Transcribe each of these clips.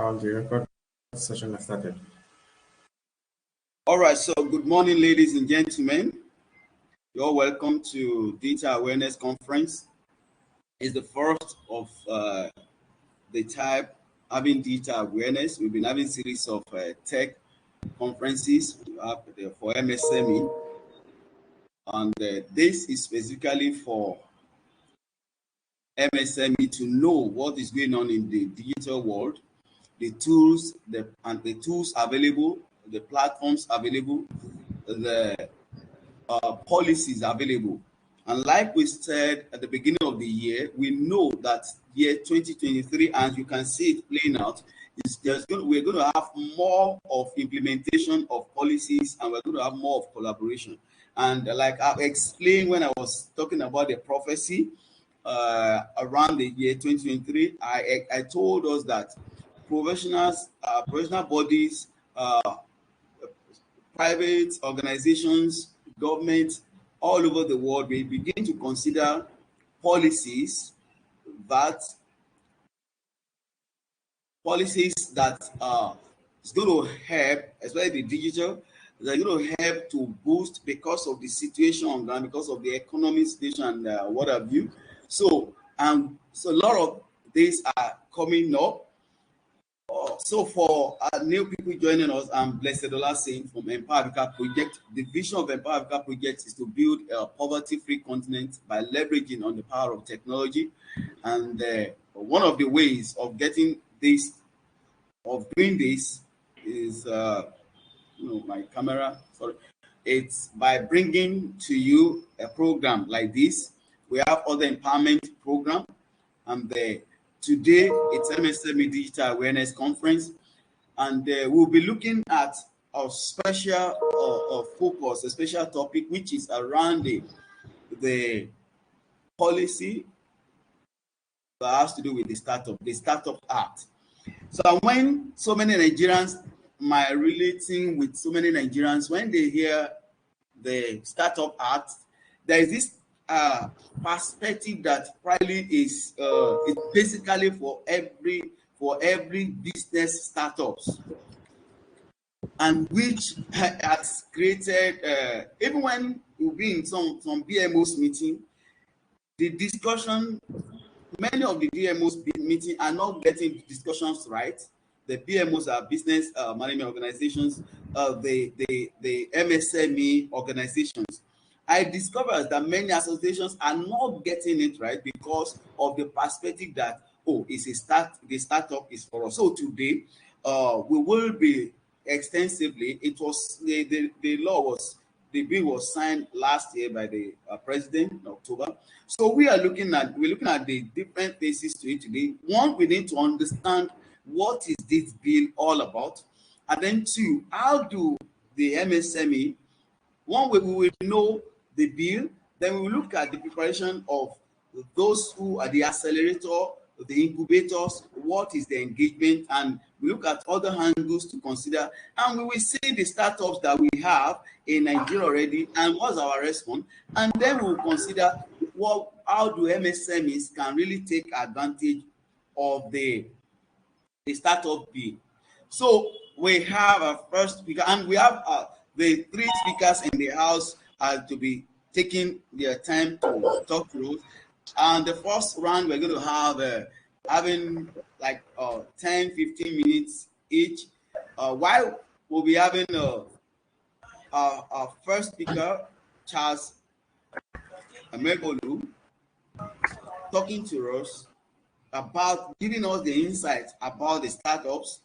The record session has started. All right, so good morning, ladies and gentlemen. You're welcome to Data Awareness Conference. It's the first of the type having data awareness. We've been having series of tech conferences for MSME, and this is specifically for MSME to know what is going on in the digital world, the tools available, the platforms available, the policies available. And like we said at the beginning of the year, we know that year 2023, and you can see it playing out, we're going to have more of implementation of policies, and we're going to have more of collaboration. And like I explained when I was talking about the prophecy around the year 2023, I told us that professional bodies, private organizations, government all over the world will begin to consider policies that is going to help, especially the digital, they're going to help to boost because of the situation on ground, because of the economic situation and what have you. So a lot of these are coming up. So for new people joining us, I'm Blessed Olasin from Empower Africa Project. The vision of Empower Africa Project is to build a poverty-free continent by leveraging on the power of technology. And one of the ways of doing this is, my camera, sorry. It's by bringing to you a program like this. We have other empowerment program, and today it's MSME Digital Awareness Conference, and we'll be looking at a special focus, a special topic, which is around the policy that has to do with the Startup Act. So when so many Nigerians, relating with so many Nigerians, when they hear the Startup Act, there is this perspective that probably is basically for every business startups, and which has created even when you be in some BMO's meeting, the discussion, many of the BMO's meeting are not getting discussions right. The BMOs are business management organizations, the MSME organizations. I discovered that many associations are not getting it right because of the perspective that, the startup is for us. So today, we will be extensively, it was the bill was signed last year by the president in October. So we're looking at the different phases to it today. One, we need to understand what is this bill all about, and then two, how do the MSME, one way we will know the bill, then we will look at the preparation of those who are the accelerator, the incubators, what is the engagement, and we look at other angles to consider, and we will see the startups that we have in Nigeria already and what's our response, and then we will consider how do MSMEs can really take advantage of the startup bill. So we have our first speaker, and we have the three speakers in the house to be taking their time to talk to us. And the first round, we're going to have having like 10-15 minutes each. While we'll be having our first speaker, Charles Amegolu, talking to us about giving us the insights about the startups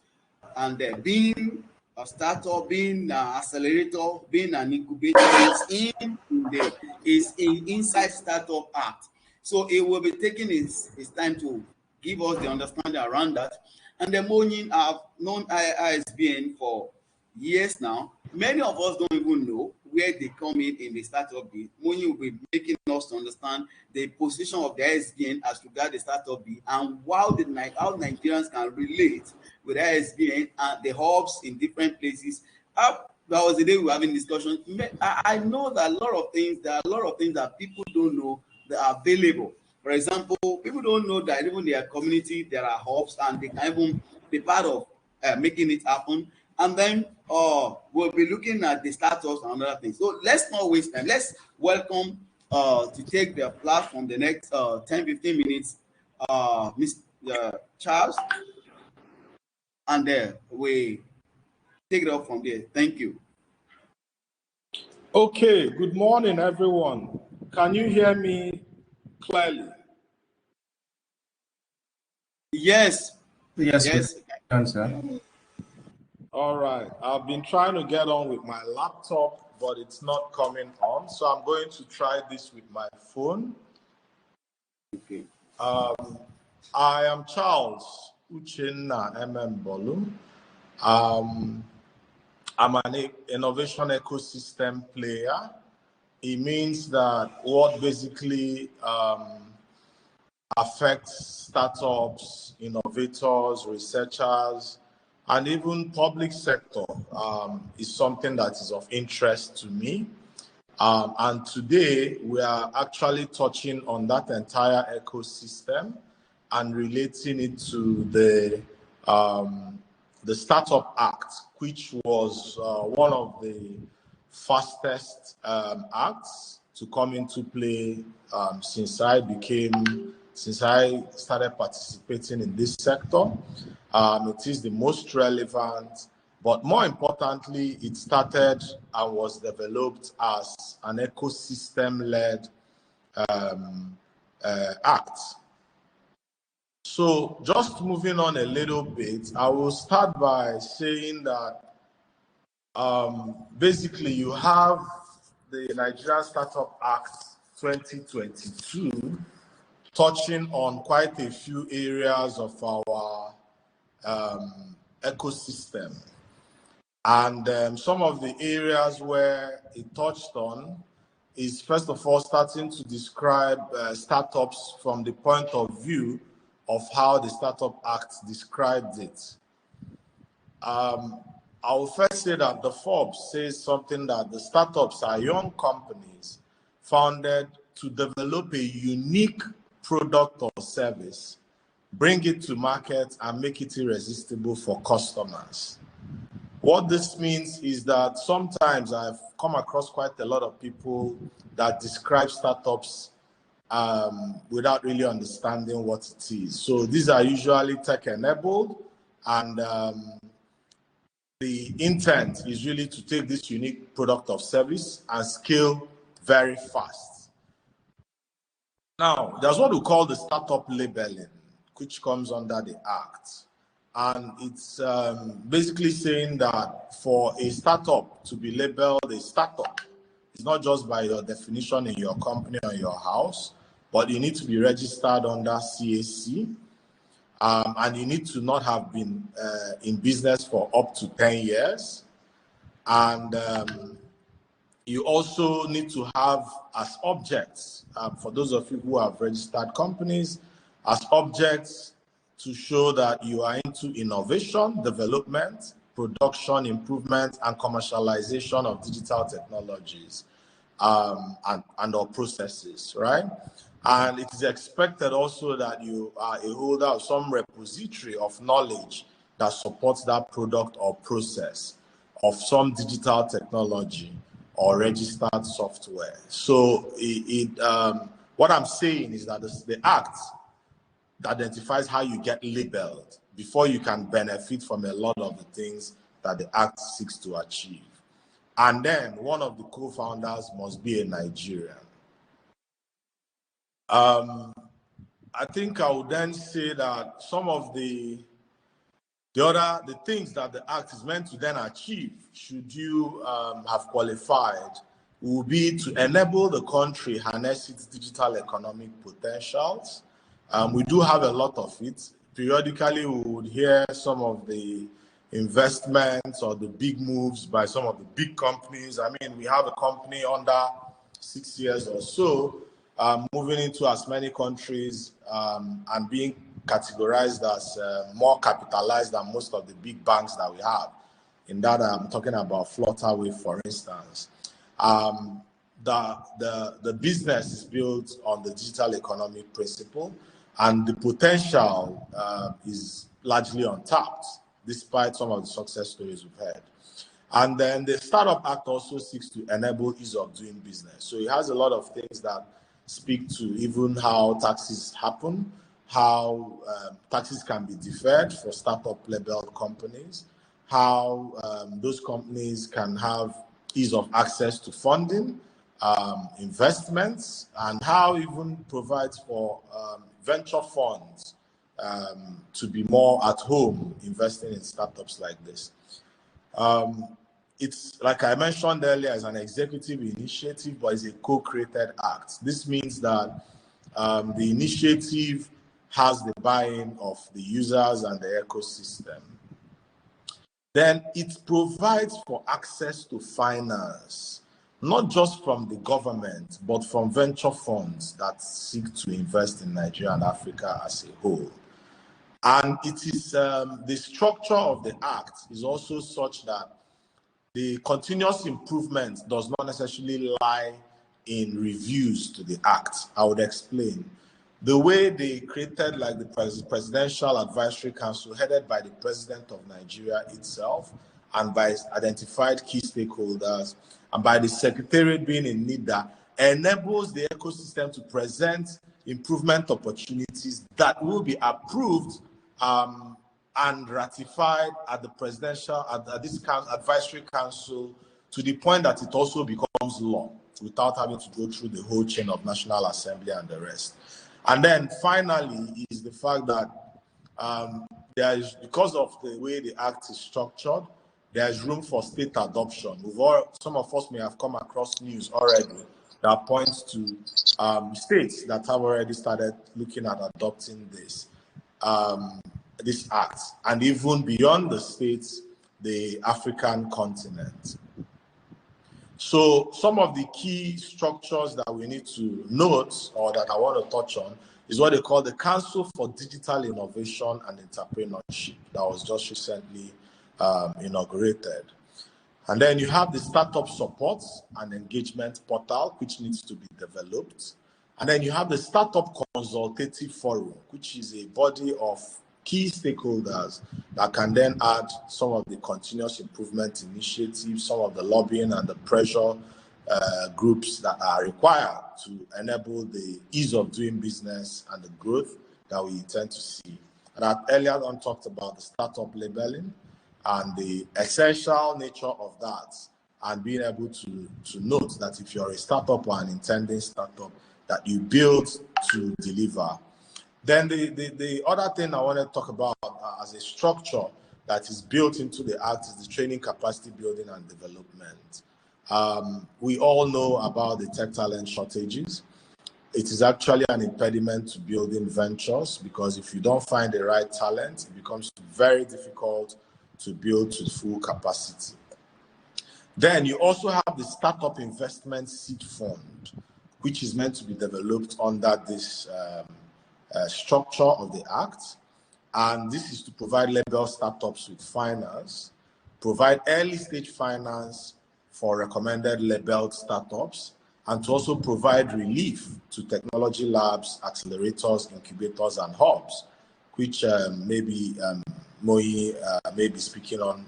and being a startup, being an accelerator, being an incubator is in inside Startup Act. So it will be taking his time to give us the understanding around that. And the Monin have known ISBN for years now. Many of us don't even know where they come in the startup bill. Monin will be making us to understand the position of the ISBN as regards the startup bill and how Nigerians can relate with ISBN and the hubs in different places. That was the day we were having discussion. I know that there are a lot of things that people don't know that are available. For example, people don't know that even in their community there are hubs, and they can even be part of making it happen. And then we'll be looking at the status and other things. So let's not waste time. Let's welcome to take the platform the next 10-15 minutes, Mr. Charles, and we take it up from there. Thank you. Okay, good morning, everyone. Can you hear me clearly? Yes. Yes, Yes. we can, sir. All right, I've been trying to get on with my laptop, but it's not coming on, so I'm going to try this with my phone. Okay. I am Charles Uchenna Bolum. I'm an innovation ecosystem player. It means that what basically affects startups, innovators, researchers, and even public sector is something that is of interest to me. And today we are actually touching on that entire ecosystem and relating it to the Startup Act, which was one of the fastest acts to come into play since I started participating in this sector. It is the most relevant, but more importantly, it started and was developed as an ecosystem-led act. So just moving on a little bit, I will start by saying that basically you have the Nigerian Startup Act 2022 touching on quite a few areas of our ecosystem. And some of the areas where it touched on is, first of all, starting to describe startups from the point of view of how the Startup Act describes it. I will first say that the Forbes says something that the startups are young companies founded to develop a unique product or service, bring it to market, and make it irresistible for customers. What this means is that sometimes I've come across quite a lot of people that describe startups without really understanding what it is. So these are usually tech-enabled, and the intent is really to take this unique product or service and scale very fast. Now, there's what we call the startup labeling, which comes under the Act. And it's basically saying that for a startup to be labeled a startup, it's not just by your definition in your company or your house, but you need to be registered under CAC, and you need to not have been in business for up to 10 years. And you also need to have as objects, for those of you who have registered companies, as objects to show that you are into innovation, development, production, improvement, and commercialization of digital technologies and or processes, right? And it is expected also that you are a holder of some repository of knowledge that supports that product or process of some digital technology or registered software. So what I'm saying is that the Act identifies how you get labeled before you can benefit from a lot of the things that the Act seeks to achieve. And then one of the co-founders must be a Nigerian. I think I would then say that some of the things that the Act is meant to then achieve, should you have qualified, will be to enable the country harness its digital economic potentials. We do have a lot of it. Periodically, we would hear some of the investments or the big moves by some of the big companies. I mean, we have a company under 6 years or so moving into as many countries and being categorized as more capitalized than most of the big banks that we have. In that, I'm talking about Flutterwave, for instance. the business is built on the digital economy principle, and the potential is largely untapped, despite some of the success stories we've had. And then the Startup Act also seeks to enable ease of doing business. So it has a lot of things that speak to even how taxes happen, how taxes can be deferred for startup labeled companies, how those companies can have ease of access to funding, investments, and how even provides for venture funds to be more at home investing in startups like this. It's, like I mentioned earlier, as an executive initiative, but it's a co-created act. This means that the initiative has the buy-in of the users and the ecosystem. Then it provides for access to finance, not just from the government, but from venture funds that seek to invest in Nigeria and Africa as a whole. And it is the structure of the act is also such that the continuous improvement does not necessarily lie in reviews to the act. I would explain. The way they created like the Presidential Advisory Council headed by the President of Nigeria itself and by identified key stakeholders and by the Secretariat being in NIDA enables the ecosystem to present improvement opportunities that will be approved and ratified at the Presidential, at this Advisory Council, to the point that it also becomes law without having to go through the whole chain of National Assembly and the rest. And then finally is the fact that there is, because of the way the act is structured, there is room for state adoption. Some of us may have come across news already that points to states that have already started looking at adopting this act, and even beyond the states, the African continent. So some of the key structures that we need to note, or that I want to touch on, is what they call the Council for Digital Innovation and Entrepreneurship that was just recently inaugurated. And then you have the Startup Support and Engagement Portal, which needs to be developed. And then you have the Startup Consultative Forum, which is a body of key stakeholders that can then add some of the continuous improvement initiatives, some of the lobbying and the pressure groups that are required to enable the ease of doing business and the growth that we intend to see. And I earlier on talked about the startup labeling and the essential nature of that, and being able to note that if you're a startup or an intending startup, that you build to deliver. Then the other thing I want to talk about as a structure that is built into the act is the training, capacity building and development. We all know about the tech talent shortages. It is actually an impediment to building ventures, because if you don't find the right talent, it becomes very difficult to build to full capacity. Then you also have the Startup Investment Seed Fund, which is meant to be developed under this structure of the act. And this is to provide label startups with finance, provide early stage finance for recommended labeled startups, and to also provide relief to technology labs, accelerators, incubators, and hubs, which maybe Moi may be speaking on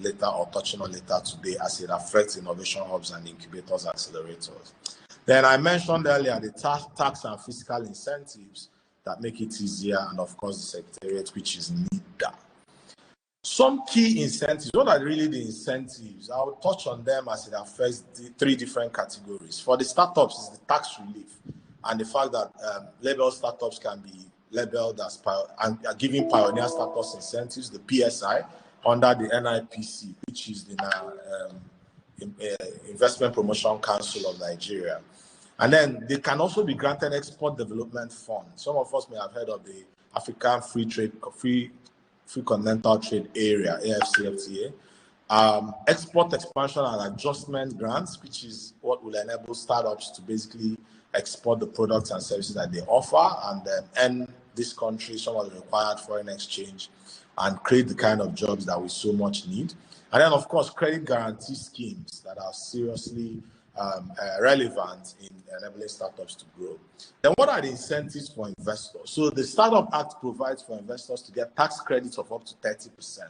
later or touching on later today as it affects innovation hubs and incubators, accelerators. Then I mentioned earlier the tax and fiscal incentives that make it easier, and of course the Secretariat, which is NIDA. Some key incentives. What are really the incentives? I will touch on them as it affects the three different categories. For the startups, is the tax relief and the fact that labeled startups can be labeled as and giving pioneer status incentives, the PSI, under the NIPC, which is the Investment Promotion Council of Nigeria. And then they can also be granted export development funds. Some of us may have heard of the African Free Continental Trade Area, AFCFTA. Export expansion and adjustment grants, which is what will enable startups to basically export the products and services that they offer, and then earn this country some of the required foreign exchange and create the kind of jobs that we so much need. And then, of course, credit guarantee schemes that are seriously relevant in enabling startups to grow. Then what are the incentives for investors? So the Startup Act provides for investors to get tax credits of up to 30%.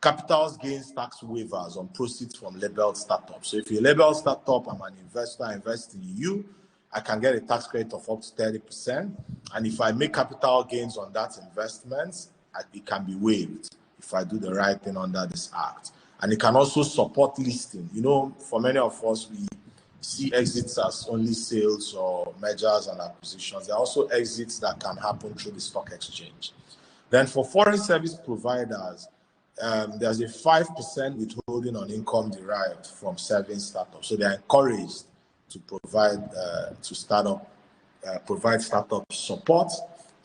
Capital gains tax waivers on proceeds from labeled startups. So if you're a labeled startup, I'm an investor, I invest in you, I can get a tax credit of up to 30%. And if I make capital gains on that investment, it can be waived if I do the right thing under this act. And it can also support listing. You know, for many of us, we see exits as only sales or mergers and acquisitions. There are also exits that can happen through the stock exchange. Then for foreign service providers, there's a 5% withholding on income derived from serving startups. So they're encouraged to provide provide startup support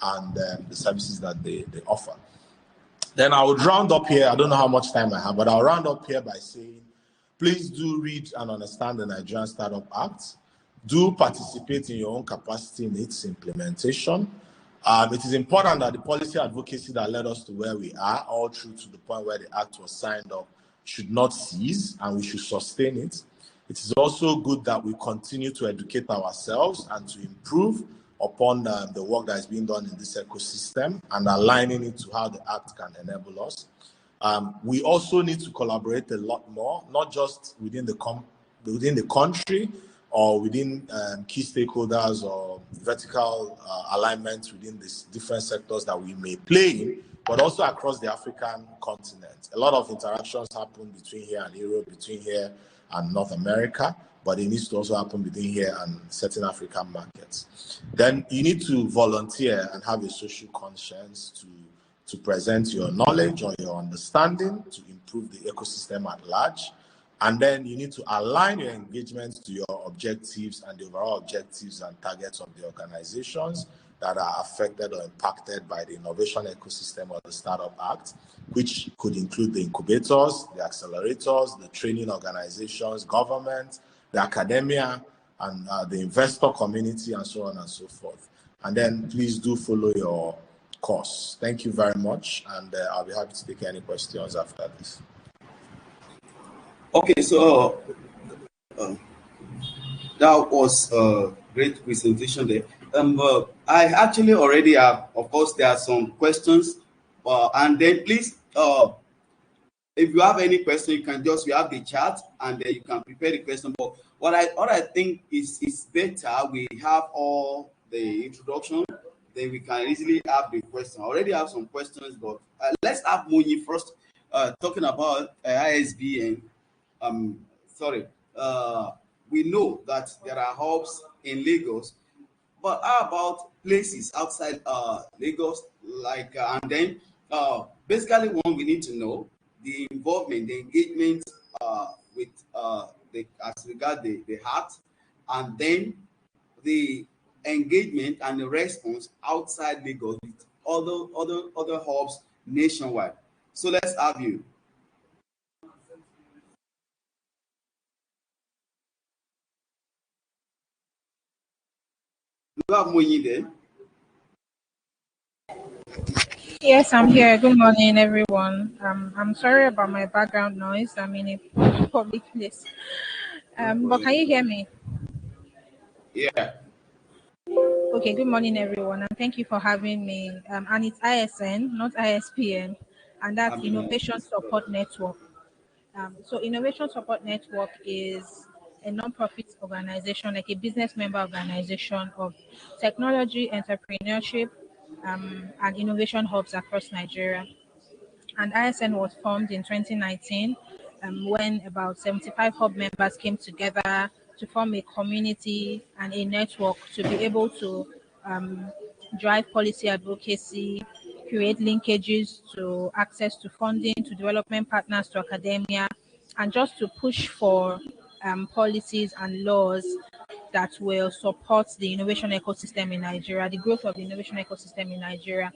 and the services that they offer. Then I would round up here. I don't know how much time I have, but I'll round up here by saying, please do read and understand the Nigerian Startup Act. Do participate in your own capacity in its implementation. It is important that the policy advocacy that led us to where we are, all through to the point where the act was signed up, should not cease, and we should sustain it. It is also good that we continue to educate ourselves and to improve upon the work that is being done in this ecosystem and aligning it to how the act can enable us. We also need to collaborate a lot more, not just within the country or within key stakeholders or vertical alignments within these different sectors that we may play in, but also across the African continent. A lot of interactions happen between here and Europe, between here and North America, but it needs to also happen between here and certain African markets. Then you need to volunteer and have a social conscience to present your knowledge or your understanding to improve the ecosystem at large. And then you need to align your engagements to your objectives and the overall objectives and targets of the organizations that are affected or impacted by the innovation ecosystem or the Startup Act, which could include the incubators, the accelerators, the training organizations, government, the academia, and the investor community, and so on and so forth. And then please do follow your course. Thank you very much, and I'll be happy to take any questions after this. Okay, so that was a great presentation there. I actually already have, of course, there are some questions, and then please, if you have any question, you can we have the chat, and then you can prepare the question. But what I think is better, we have all the introduction, then we can easily have the question. I already have some questions, but let's have Muni first, talking about ISBN. We know that there are hubs in Lagos, but how about places outside Lagos? Like, and then basically, one we need to know the involvement, the engagement with as regard the heart, and then the engagement and the response outside Lagos with other hubs nationwide. So let's have you. You have Moyi there? Yes, I'm here. Good morning, everyone. I'm sorry about my background noise. I'm in a public place. But can you hear me? Yeah. Okay, good morning, everyone, and thank you for having me. And it's ISN, not ISPN, and that's Innovation Support Network. So Innovation Support Network is a non-profit organization, like a business member organization of technology, entrepreneurship, and innovation hubs across Nigeria. And ISN was formed in 2019 when about 75 hub members came together to form a community and a network to be able to drive policy advocacy, create linkages to access to funding, to development partners, to academia, and just to push for policies and laws that will support the innovation ecosystem in Nigeria, the growth of the innovation ecosystem in Nigeria.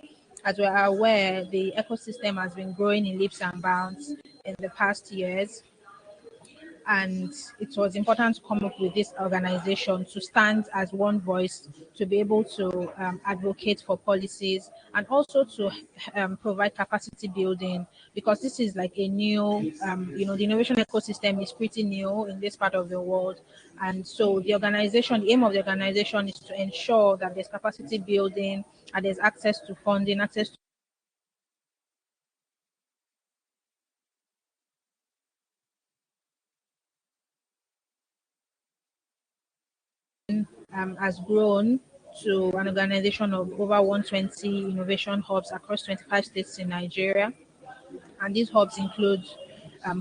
As we are aware, the ecosystem has been growing in leaps and bounds in the past years. And it was important to come up with this organization to stand as one voice, to be able to advocate for policies, and also to provide capacity building, because this is like a new, the innovation ecosystem is pretty new in this part of the world. And so the aim of the organization is to ensure that there's capacity building and there's access to funding, access to has grown to an organization of over 120 innovation hubs across 25 states in Nigeria. And these hubs include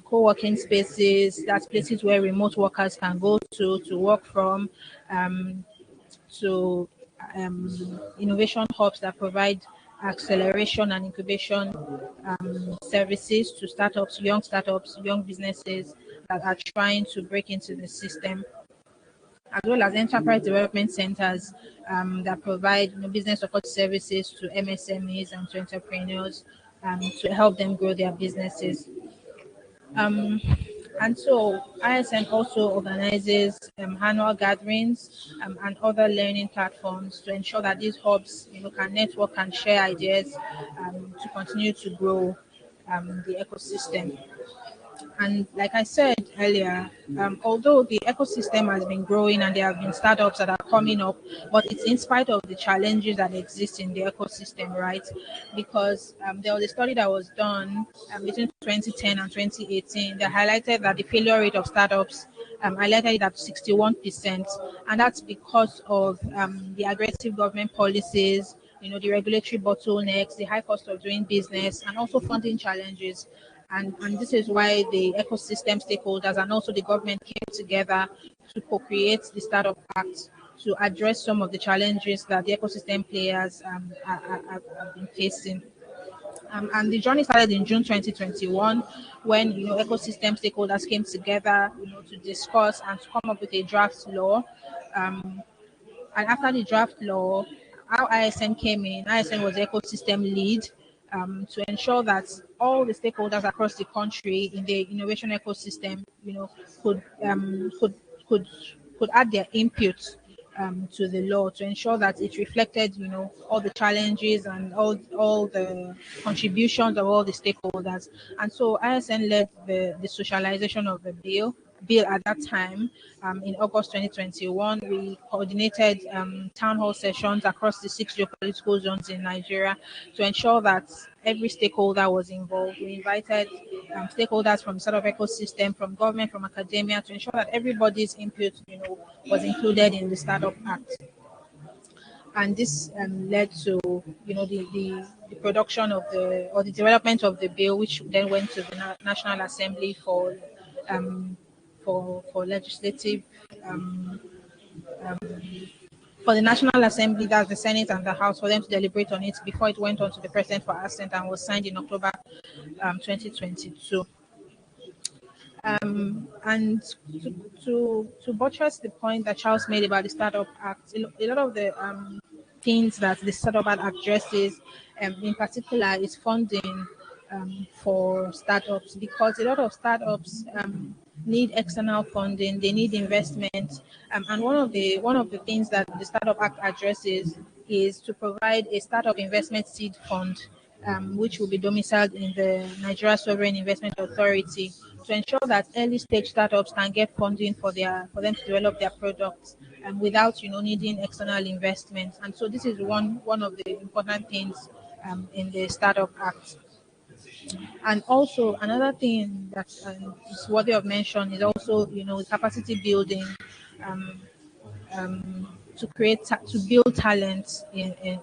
co-working spaces, that's places where remote workers can go to work from, um, to innovation hubs that provide acceleration and incubation services to startups, young businesses that are trying to break into the system, as well as enterprise development centers that provide business support services to MSMEs and to entrepreneurs to help them grow their businesses. Um, and so ISN also organizes annual gatherings and other learning platforms to ensure that these hubs can network and share ideas to continue to grow the ecosystem. And like I said earlier, although the ecosystem has been growing and there have been startups that are coming up, but it's in spite of the challenges that exist in the ecosystem, right? Because there was a study that was done between 2010 and 2018 that highlighted that the failure rate of startups highlighted it at 61%. And that's because of the aggressive government policies, the regulatory bottlenecks, the high cost of doing business, and also funding challenges. And this is why the ecosystem stakeholders and also the government came together to co-create the Startup Act to address some of the challenges that the ecosystem players have been facing. And the journey started in June 2021 when ecosystem stakeholders came together to discuss and to come up with a draft law. And after the draft law, how ISN came in, ISN was the ecosystem lead to ensure that all the stakeholders across the country in the innovation ecosystem, could um, could could could add their input to the law to ensure that it reflected, all the challenges and all the contributions of all the stakeholders. And so ISN led the socialization of the bill at that time. In August 2021, we coordinated town hall sessions across the 6 geopolitical zones in Nigeria to ensure that every stakeholder was involved. We invited stakeholders from the startup ecosystem, from government, from academia, to ensure that everybody's input, was included in the Startup Act. And this led to, the production of the development of the bill, which then went to the National Assembly for legislative for the National Assembly, that's the Senate and the House, for them to deliberate on it before it went on to the President for assent and was signed in October 2022. And to buttress the point that Charles made about the Startup Act, a lot of the things that the Startup Act addresses, in particular, is funding for startups, because a lot of startups need external funding, they need investment, and one of the things that the Startup Act addresses is to provide a startup investment seed fund, which will be domiciled in the Nigeria Sovereign Investment Authority, to ensure that early stage startups can get funding for them to develop their products without needing external investment. And so this is one of the important things in the Startup Act. And also another thing that is worthy of mention is also capacity building, um, to build talent in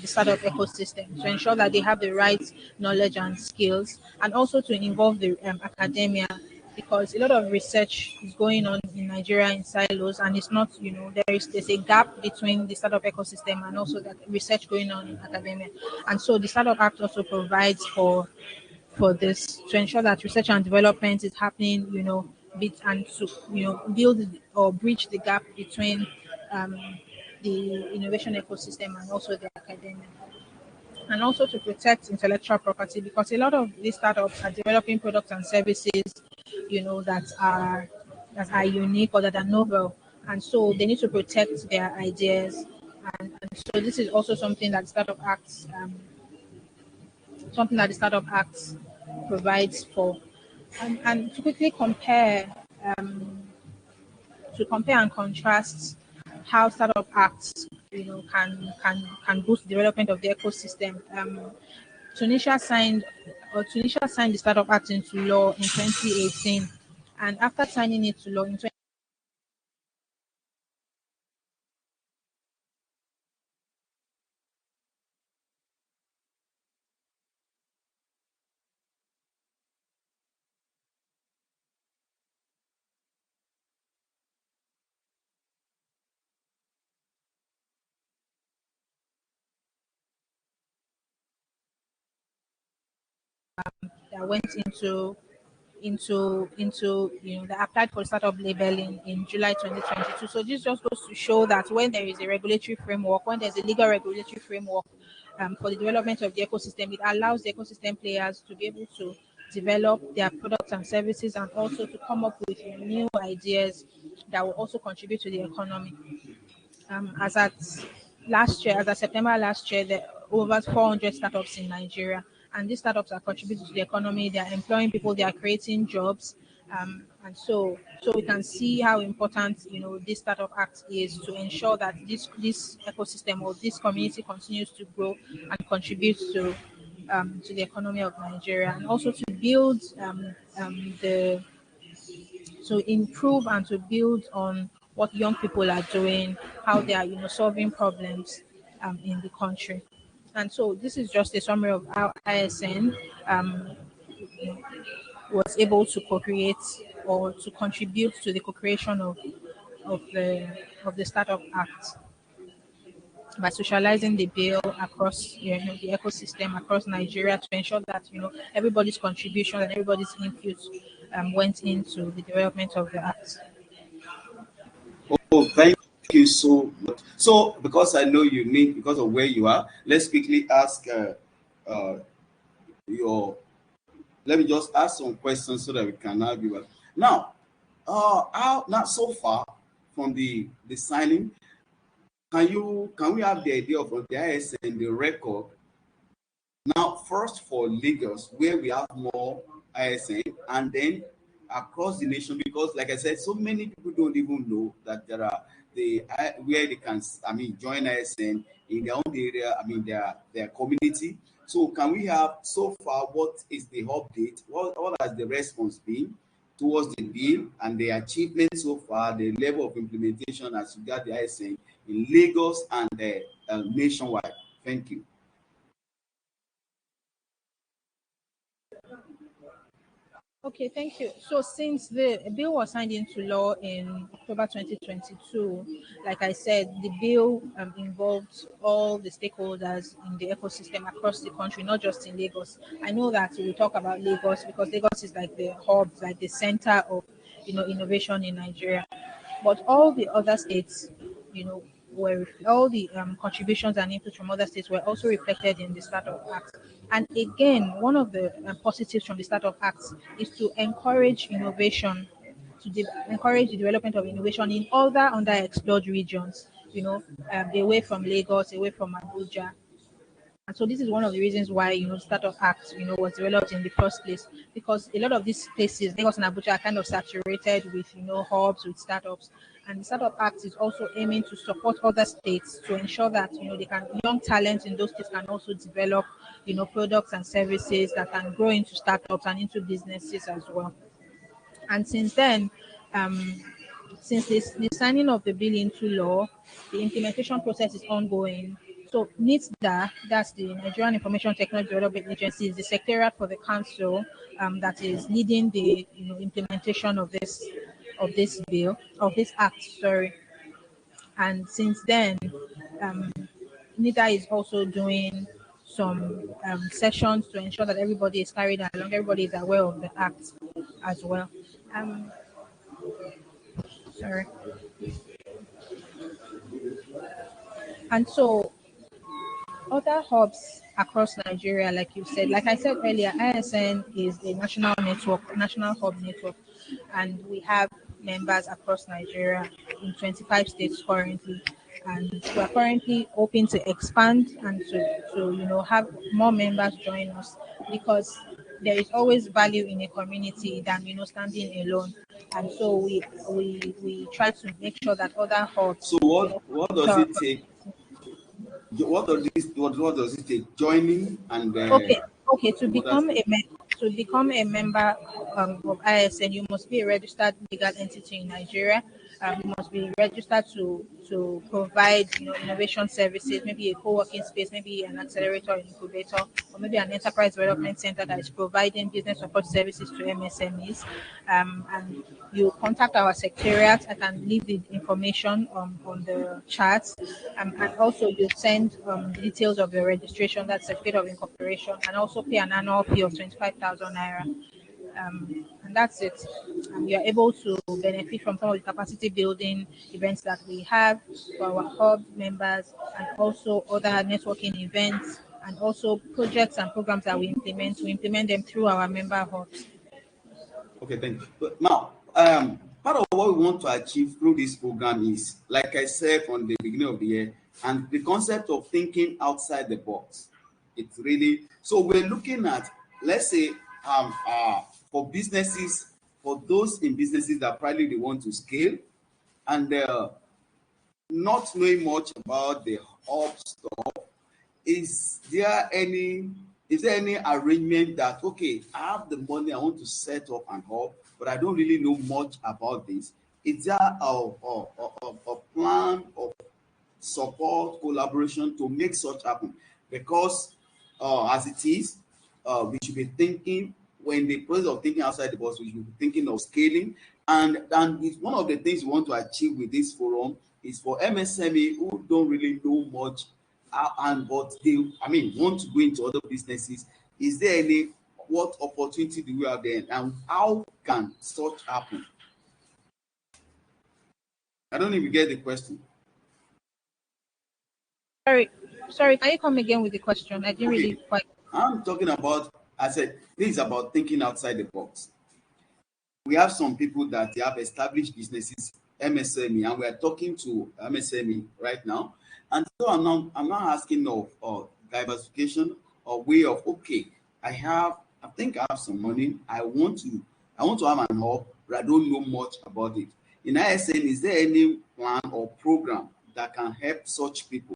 the startup ecosystem, to ensure that they have the right knowledge and skills, and also to involve the academia, because a lot of research is going on in Nigeria in silos, and it's not, there's a gap between the startup ecosystem and also the research going on in academia. And so the Startup Act also provides for this, to ensure that research and development is happening, and to build or bridge the gap between um, the innovation ecosystem and also the academia, and also to protect intellectual property, because a lot of these startups are developing products and services that are unique or that are novel, and so they need to protect their ideas. And so this is also something that the Startup Act provides for. And to compare and contrast how Startup Acts, can boost development of the ecosystem. Tunisia signed the Startup Act into law in 2018, and after signing it to law in that went into that applied for startup labeling in July 2022. So this just goes to show that when there is a regulatory framework, when there's a legal regulatory framework for the development of the ecosystem, it allows the ecosystem players to be able to develop their products and services, and also to come up with new ideas that will also contribute to the economy. As at September last year, there are over 400 startups in Nigeria, and these startups are contributing to the economy. They are employing people. They are creating jobs, and so we can see how important this Startup Act is to ensure that this ecosystem or this community continues to grow and contribute to the economy of Nigeria, and also to improve and to build on what young people are doing, how they are, solving problems in the country. And so this is just a summary of how ISN was able to co-create or to contribute to the co-creation of the Startup Act by socializing the bill across the ecosystem across Nigeria to ensure that everybody's contribution and everybody's input went into the development of the act. Oh, thank you so much. So, because I know you need, because of where you are, let's quickly ask your. Let me just ask some questions so that we can argue. Now, how not so far from the signing? Can we have the idea of the ISN, the record? Now, first for Lagos, where we have more ISN, and then across the nation, because like I said, so many people don't even know that there are where they can, join ISN in their own area, their community. So can we have so far what is the update? What has the response been towards the bill and the achievement so far, the level of implementation as regard the ISN in Lagos and nationwide? Thank you. Okay, thank you. So since the bill was signed into law in October 2022, like I said, the bill involved all the stakeholders in the ecosystem across the country, not just in Lagos. I know that we talk about Lagos because Lagos is like the hub, like the center of innovation in Nigeria. But all the other states, were all the contributions and inputs from other states were also reflected in the Startup Act. And again, one of the positives from the Startup Act is to encourage innovation, encourage the development of innovation in other underexplored regions, away from Lagos, away from Abuja. And so this is one of the reasons why Startup Act was developed in the first place, because a lot of these places, Lagos and Abuja, are kind of saturated with hubs with startups, and the Startup Act is also aiming to support other states to ensure that young talents in those states can also develop products and services that can grow into startups and into businesses as well. And since then, since the signing of the bill into law, the implementation process is ongoing. So NITDA, that's the Nigerian Information Technology Development Agency, is the secretariat for the council that is leading the implementation of this act. Sorry. And since then, NITDA is also doing some sessions to ensure that everybody is carried along, everybody is aware of the act as well. Sorry. And so other hubs across Nigeria, like you said, like I said earlier, ISN is a national network, national hub network, and we have members across Nigeria in 25 states currently. And we are currently hoping to expand and to have more members join us, because there is always value in a community than standing alone. And so we try to make sure that other hubs So what does it take? What does it take? Joining and Okay, to what does it? become a member of ISN, you must be a registered legal entity in Nigeria. You must be registered to provide innovation services, maybe a co-working space, maybe an accelerator, incubator, or maybe an enterprise development center that is providing business support services to MSMEs. And you contact our secretariat. I can leave the information on the chat, and also you send details of your registration, that's certificate of incorporation, and also pay an annual fee of 25,000 naira. And that's it. You're able to benefit from some of the capacity building events that we have for our hub members, and also other networking events, and also projects and programs that we implement. We implement them through our member hubs. Okay, thank you. But now, part of what we want to achieve through this program is, like I said from the beginning of the year, and the concept of thinking outside the box. It's really so we're looking at, let's say, for businesses, for those in businesses that probably they want to scale, and not knowing much about the hub stuff. Is there any arrangement that, okay, I have the money, I want to set up an hub, but I don't really know much about this? Is there a plan of support, collaboration to make such happen? Because as it is, we should be thinking, when the process of thinking outside the box, we should be thinking of scaling. And it's one of the things we want to achieve with this forum is for MSME who don't really know much, but they want to go into other businesses. Is there what opportunity do we have there, and how can such happen? I don't even get the question. Sorry, can you come again with the question? I didn't really quite. I'm talking about, I said, this is about thinking outside the box. We have some people that they have established businesses, MSME, and we are talking to MSME right now. And so I'm not asking of diversification or way of, okay, I think I have some money. I want to have an hub, but I don't know much about it. In ISN, is there any plan or program that can help such people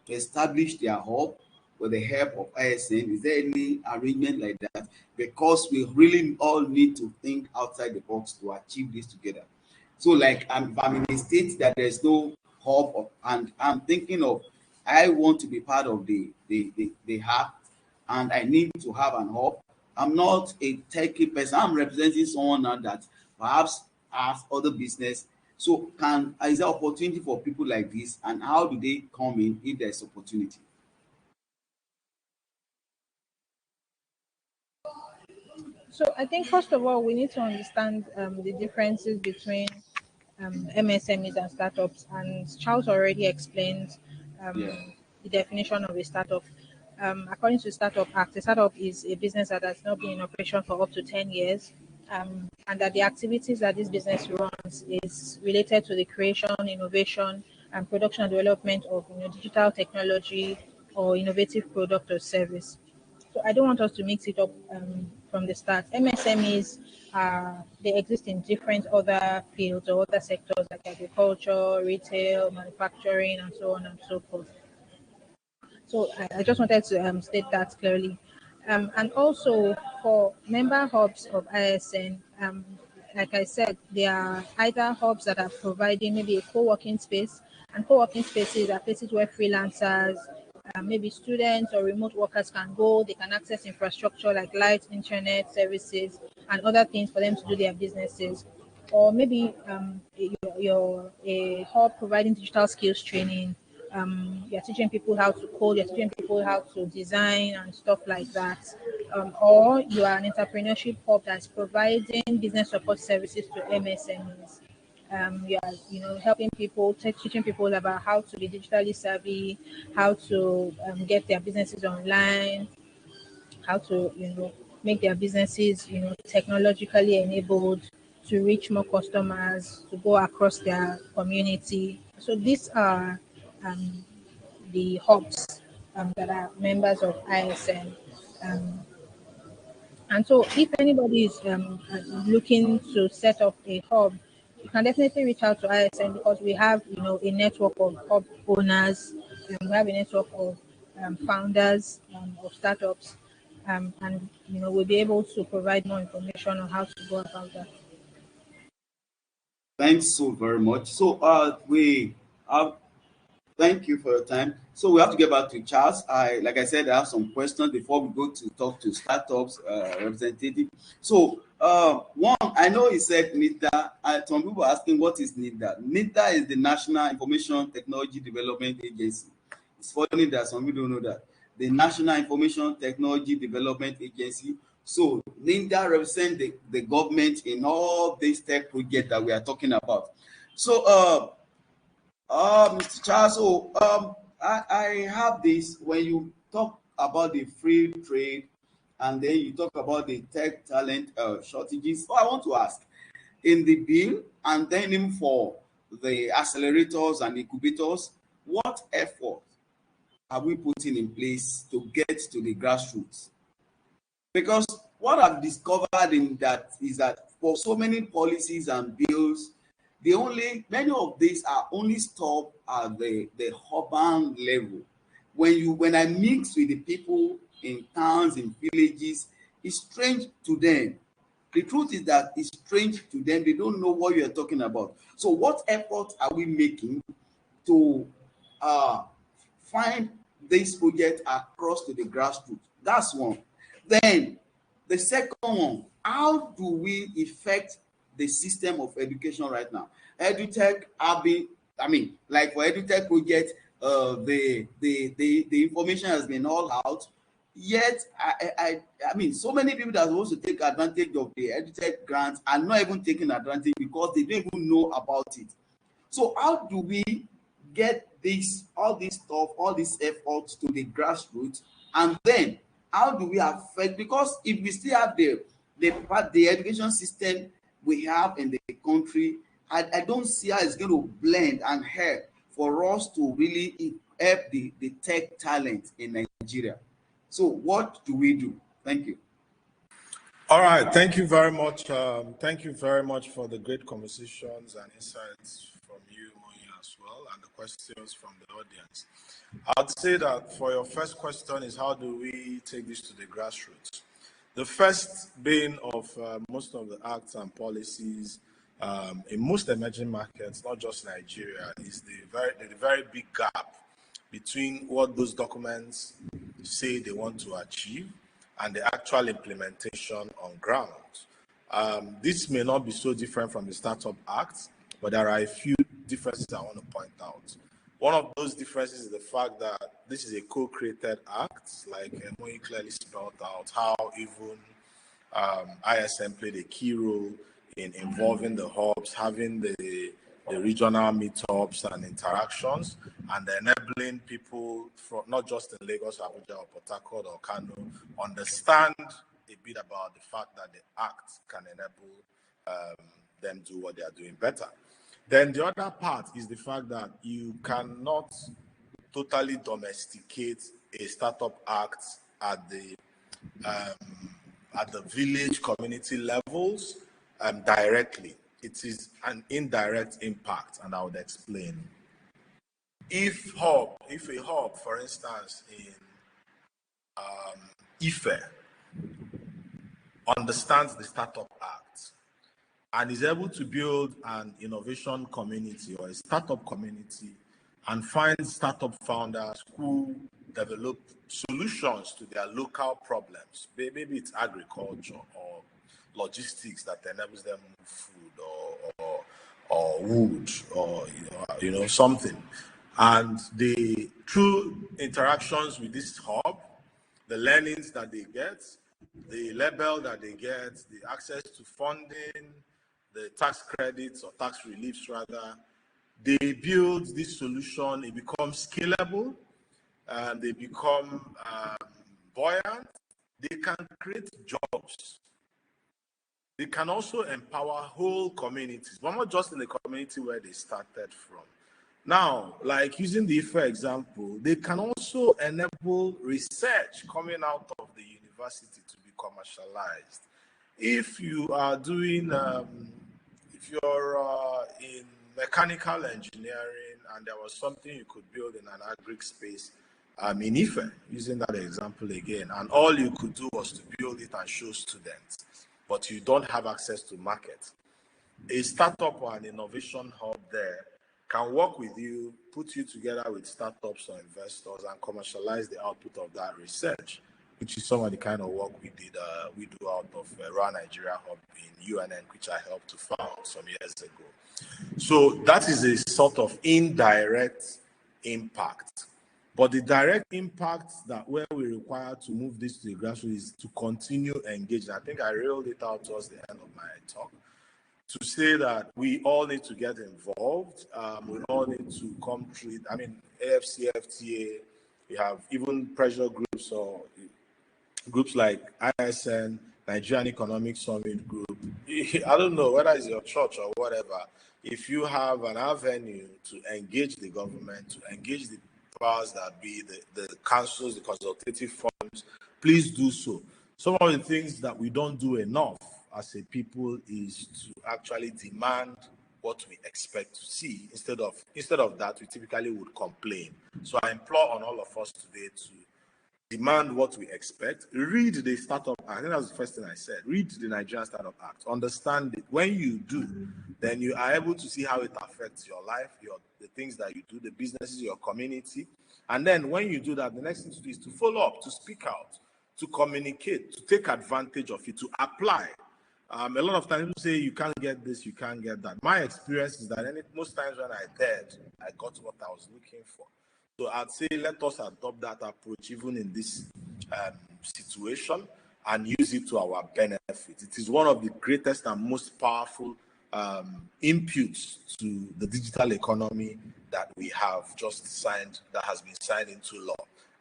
to establish their hub with the help of ISN? Is there any arrangement like that? Because we really all need to think outside the box to achieve this together. So, like, if I'm in a state that there's no hub, and I'm thinking of, I want to be part of the hack, and I need to have an hub. I'm not a techie person. I'm representing someone now that perhaps has other business. So, is there opportunity for people like this, and how do they come in if there's opportunity? So I think first of all we need to understand the differences between MSMEs and startups. And Charles already explained the definition of a startup. According to the Startup Act, a startup is a business that has not been in operation for up to 10 years, and that the activities that this business runs is related to the creation, innovation, and production and development of digital technology or innovative product or service. So I don't want us to mix it up from the start. MSMEs, they exist in different other fields or other sectors like agriculture, retail, manufacturing, and so on and so forth. So I just wanted to state that clearly. And also for member hubs of ISN, like I said, there are either hubs that are providing maybe a co-working space, and co-working spaces are places where freelancers, maybe students or remote workers can go. They can access infrastructure like light, internet services, and other things for them to do their businesses. Or maybe you're a hub providing digital skills training. You're teaching people how to code, you're teaching people how to design and stuff like that. Or you are an entrepreneurship hub that's providing business support services to MSMEs. You are, helping people, teaching people about how to be digitally savvy, how to get their businesses online, how to, make their businesses, technologically enabled to reach more customers, to go across their community. So these are um, the hubs that are members of ISN. Um, and so, if anybody is looking to set up a hub, you can definitely reach out to ISN because we have, a network of hub owners, and we have a network of founders of startups, and we'll be able to provide more information on how to go about that. Thanks so very much. So we have thank you for your time. So we have to get back to Charles. Like I said, I have some questions before we go to talk to startups representative. So one, I know he said NIDA. Some people are asking what is NIDA. NIDA is the National Information Technology Development Agency. It's funny that some people don't know that. The National Information Technology Development Agency. So NIDA represents the government in all these tech projects that we are talking about. So Mr. Charles, so I have this when you talk about the free trade and then you talk about the tech talent shortages. So I want to ask in the bill and then even for the accelerators and incubators, what effort are we putting in place to get to the grassroots? Because what I've discovered in that is that for so many policies and bills, many of these are only stopped at the urban level. When I mix with the people in towns, in villages, it's strange to them. The truth is that it's strange to them. They don't know what you're talking about. So what efforts are we making to find this project across to the grassroots? That's one. Then the second one, how do we affect the system of education right now? EduTech like for EduTech project, the information has been all out. Yet, I mean, so many people that are supposed to take advantage of the EduTech grants are not even taking advantage because they don't even know about it. So how do we get all this stuff, all these efforts to the grassroots, and then how do we affect? Because if we still have the education system we have in the country, I don't see how it's going to blend and help for us to really help the tech talent in Nigeria. So what do we do? Thank you. All right, thank you very much. Thank you very much for the great conversations and insights from you, Moyi, as well, and the questions from the audience. I'd say that for your first question is how do we take this to the grassroots? The first bane of most of the acts and policies in most emerging markets, not just Nigeria, is the very big gap between what those documents say they want to achieve and the actual implementation on ground. This may not be so different from the Startup Act, but there are a few differences I want to point out. One of those differences is the fact that this is a co-created act, like Moyi clearly spelled out how even ISN played a key role in involving the hubs, having the regional meetups and interactions, and enabling people from not just in Lagos, Abuja, or Port Harcourt, or Kano, understand a bit about the fact that the act can enable them do what they are doing better. Then the other part is the fact that you cannot totally domesticate a startup act at the village community levels directly. It is an indirect impact, and I would explain. If a hub, for instance, in Ife understands the Startup Act and is able to build an innovation community or a startup community and find startup founders who develop solutions to their local problems, maybe it's agriculture or logistics that enables them move food or wood or something, and through interactions with this hub, the learnings that they get, the label that they get, the access to funding, the tax credits or tax reliefs rather. They build this solution, it becomes scalable, and they become buoyant. They can create jobs. They can also empower whole communities, but not just in the community where they started from. Now, like using the IFE example, they can also enable research coming out of the university to be commercialized. If you are doing, if you're in mechanical engineering and there was something you could build in an agri space, in IFE, using that example again, and all you could do was to build it and show students, but you don't have access to market. A startup or an innovation hub there can work with you, put you together with startups or investors and commercialize the output of that research, which is some of the kind of work we do out of Raw Nigeria Hub in UNN, which I helped to found some years ago. So that is a sort of indirect impact. But the direct impact that where we require to move this to the grassroots is to continue engaging. I think I railed it out towards the end of my talk to say that we all need to get involved. We all need to come through it. I mean, AFCFTA, we have even pressure groups or groups like ISN, Nigerian Economic Summit Group. I don't know whether it's your church or whatever. If you have an avenue to engage the government, to engage the powers that be, the councils, the consultative forums, please do so. Some of the things that we don't do enough as a people is to actually demand what we expect to see. Instead of that, we typically would complain. So I implore on all of us today to demand what we expect. Read the Startup Act. I think that's the first thing I said. Read the Nigerian Startup Act. Understand it. When you do, then you are able to see how it affects your life, the things that you do, the businesses, your community. And then when you do that, the next thing to do is to follow up, to speak out, to communicate, to take advantage of it, to apply. A lot of times people say you can't get this, you can't get that. My experience is that most times when I did, I got what I was looking for. So I'd say let us adopt that approach even in this situation and use it to our benefit. It is one of the greatest and most powerful inputs to the digital economy that we have just signed, that has been signed into law.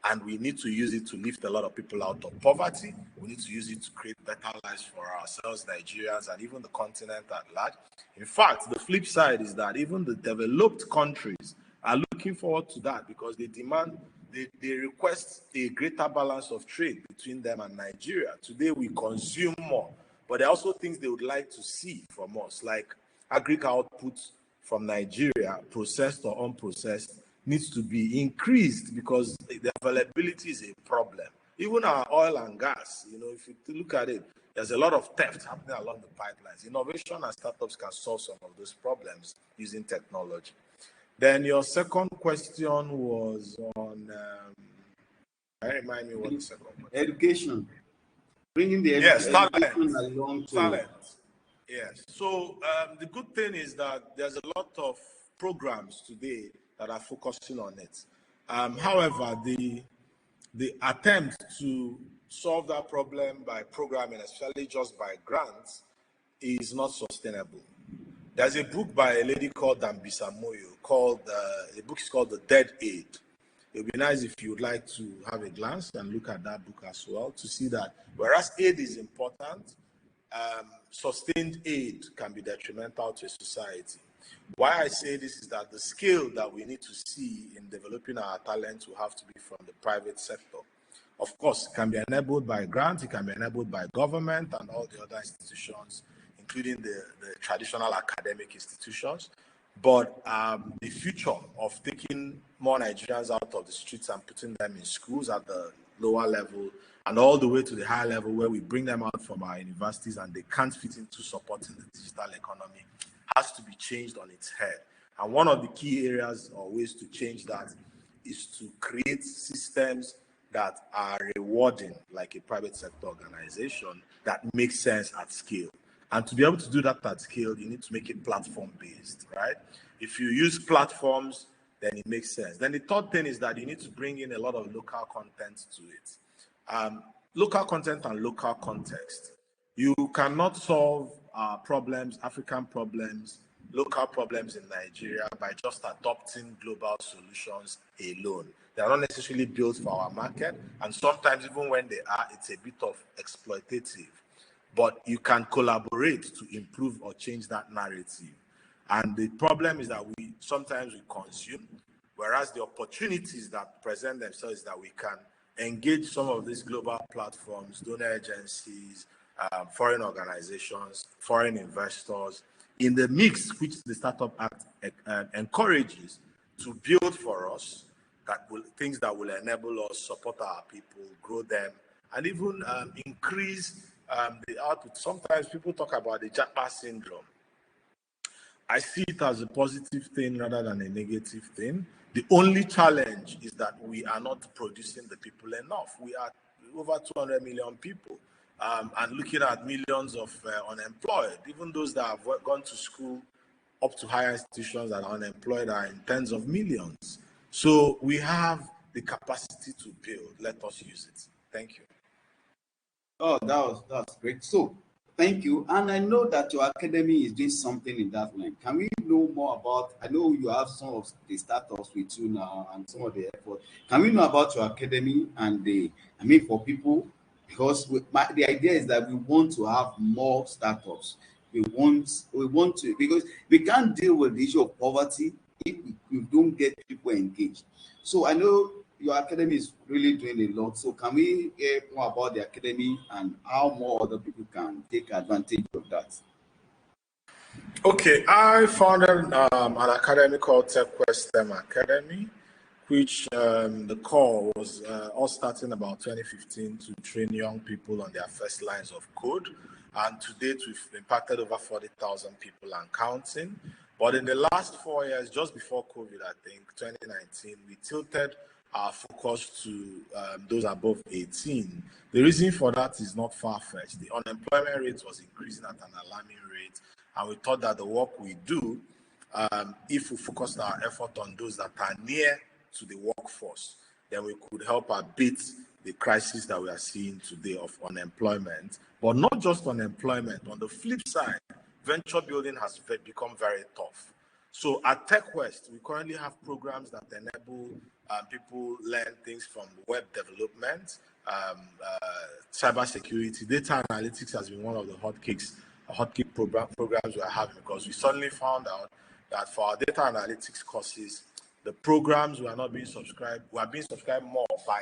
And we need to use it to lift a lot of people out of poverty. We need to use it to create better lives for ourselves, Nigerians, and even the continent at large. In fact, the flip side is that even the developed countries are looking forward to that because they demand, they request a greater balance of trade between them and Nigeria. Today, we consume more, but there are also things they would like to see from us, like agricultural output from Nigeria, processed or unprocessed, needs to be increased because the availability is a problem. Even our oil and gas, if you look at it, there's a lot of theft happening along the pipelines. Innovation and startups can solve some of those problems using technology. Then your second question was on, remind me what the second question. Education. Bringing the education along to... Talent. Yes. So the good thing is that there's a lot of programs today that are focusing on it. However, the attempt to solve that problem by programming, especially just by grants, is not sustainable. There's a book by a lady called Dambisa Moyo called, the book is called The Dead Aid. It would be nice if you would like to have a glance and look at that book as well to see that whereas aid is important, sustained aid can be detrimental to a society. Why I say this is that the skill that we need to see in developing our talent will have to be from the private sector. Of course, it can be enabled by grants, it can be enabled by government and all the other institutions, including the traditional academic institutions. But the future of taking more Nigerians out of the streets and putting them in schools at the lower level and all the way to the higher level where we bring them out from our universities and they can't fit into supporting the digital economy has to be changed on its head. And one of the key areas or ways to change that is to create systems that are rewarding, like a private sector organization, that makes sense at scale. And to be able to do that at scale, you need to make it platform-based, right? If you use platforms, then it makes sense. Then the third thing is that you need to bring in a lot of local content to it. Local content and local context. You cannot solve our problems, African problems, local problems in Nigeria by just adopting global solutions alone. They are not necessarily built for our market, and sometimes even when they are, it's a bit of exploitative. But you can collaborate to improve or change that narrative. And the problem is that we sometimes we consume, whereas the opportunities that present themselves is that we can engage some of these global platforms, donor agencies, foreign organizations, foreign investors, in the mix which the Startup Act encourages to build for us things that will enable us, support our people, grow them, and even increase the output. Sometimes people talk about the Japa syndrome. I see it as a positive thing rather than a negative thing. The only challenge is that we are not producing the people enough. We are over 200 million people and looking at millions of unemployed. Even those that have gone to school up to higher institutions that are unemployed are in tens of millions. So we have the capacity to build. Let us use it. Thank you. Oh, that's great. So, thank you. And I know that your academy is doing something in that line. Can we know more about? I know you have some of the startups with you now and some of the effort. Can we know about your academy and for people, because the idea is that we want to have more startups. We want to, because we can't deal with the issue of poverty if we don't get people engaged. So I know your academy is really doing a lot. So can we hear more about the academy and how more other people can take advantage of that? Okay, I founded an academy called TechQuest STEM Academy, which the core was all starting about 2015 to train young people on their first lines of code. And to date, we've impacted over 40,000 people and counting. But in the last 4 years, just before COVID, I think, 2019, we tilted our focus to those above 18. The reason for that is not far-fetched. The unemployment rate was increasing at an alarming rate, and we thought that the work we do, if we focused our effort on those that are near to the workforce, then we could help abate the crisis that we are seeing today of unemployment. But not just unemployment. On the flip side, venture building has become very tough. So at TechQuest, we currently have programs that enable people learn things from web development, cybersecurity. Data analytics has been one of the hotkey programs we are having, because we suddenly found out that for our data analytics courses, the programs we are being subscribed more by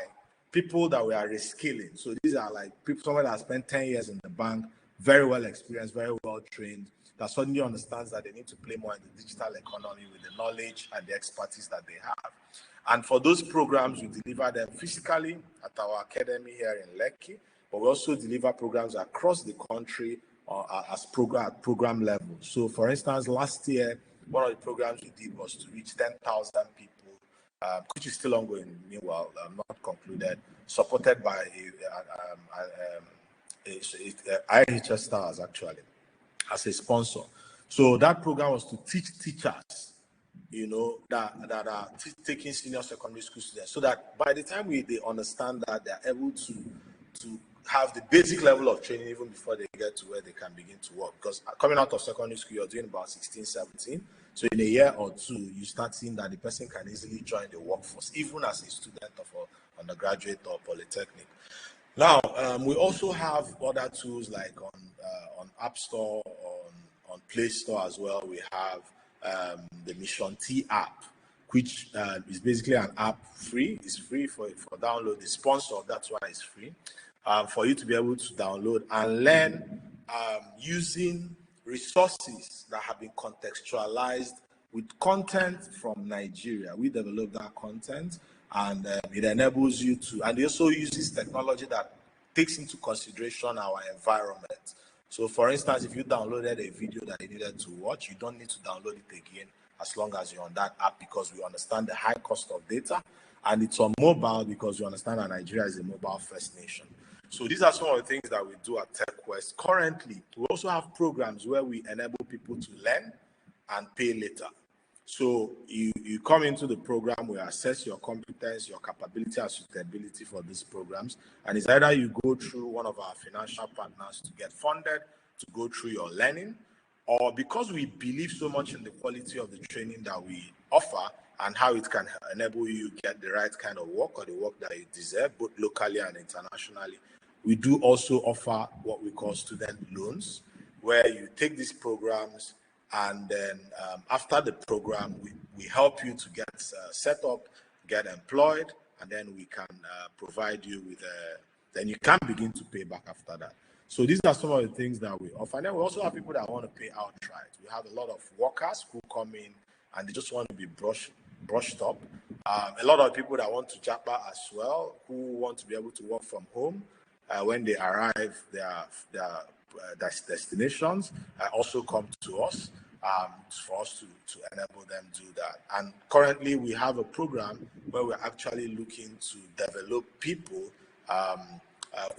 people that we are reskilling. So these are like people, someone that has spent 10 years in the bank, very well experienced, very well trained, that suddenly understands that they need to play more in the digital economy with the knowledge and the expertise that they have. And for those programs, we deliver them physically at our academy here in Lekki, but we also deliver programs across the country as program level. So for instance, last year, one of the programs we did was to reach 10,000 people, which is still ongoing, meanwhile, not concluded, supported by IHS Stars, actually, as a sponsor. So that program was to teach teachers, that are taking senior secondary school students, so that by the time they understand that, they're able to have the basic level of training even before they get to where they can begin to work. Because coming out of secondary school, you're doing about 16, 17. So in a year or two, you start seeing that the person can easily join the workforce, even as a student of undergraduate or polytechnic. Now, we also have other tools like on App Store, on Play Store as well. We have the Mission T app, which is basically an app free. It's free for download. The sponsor of that's why it's free. For you to be able to download and learn using resources that have been contextualized with content from Nigeria. We develop that content, and it enables you to, and it also uses technology that takes into consideration our environment. So for instance, if you downloaded a video that you needed to watch, you don't need to download it again as long as you're on that app, because we understand the high cost of data, and it's on mobile because we understand that Nigeria is a mobile first nation. So these are some of the things that we do at TechQuest. Currently, we also have programs where we enable people to learn and pay later. So you come into the program, we assess your competence, your capability and suitability for these programs. And it's either you go through one of our financial partners to get funded, to go through your learning, or because we believe so much in the quality of the training that we offer and how it can enable you get the right kind of work or the work that you deserve, both locally and internationally. We do also offer what we call student loans, where you take these programs and then after the program, we help you to get set up, get employed, and then we can provide you with then you can begin to pay back after that. So these are some of the things that we offer. And then we also have people that want to pay outright. We have a lot of workers who come in and they just want to be brushed up. A lot of people that want to japa as well, who want to be able to work from home when they arrive their destinations, also come to us for us to enable them do that. And currently we have a program where we're actually looking to develop people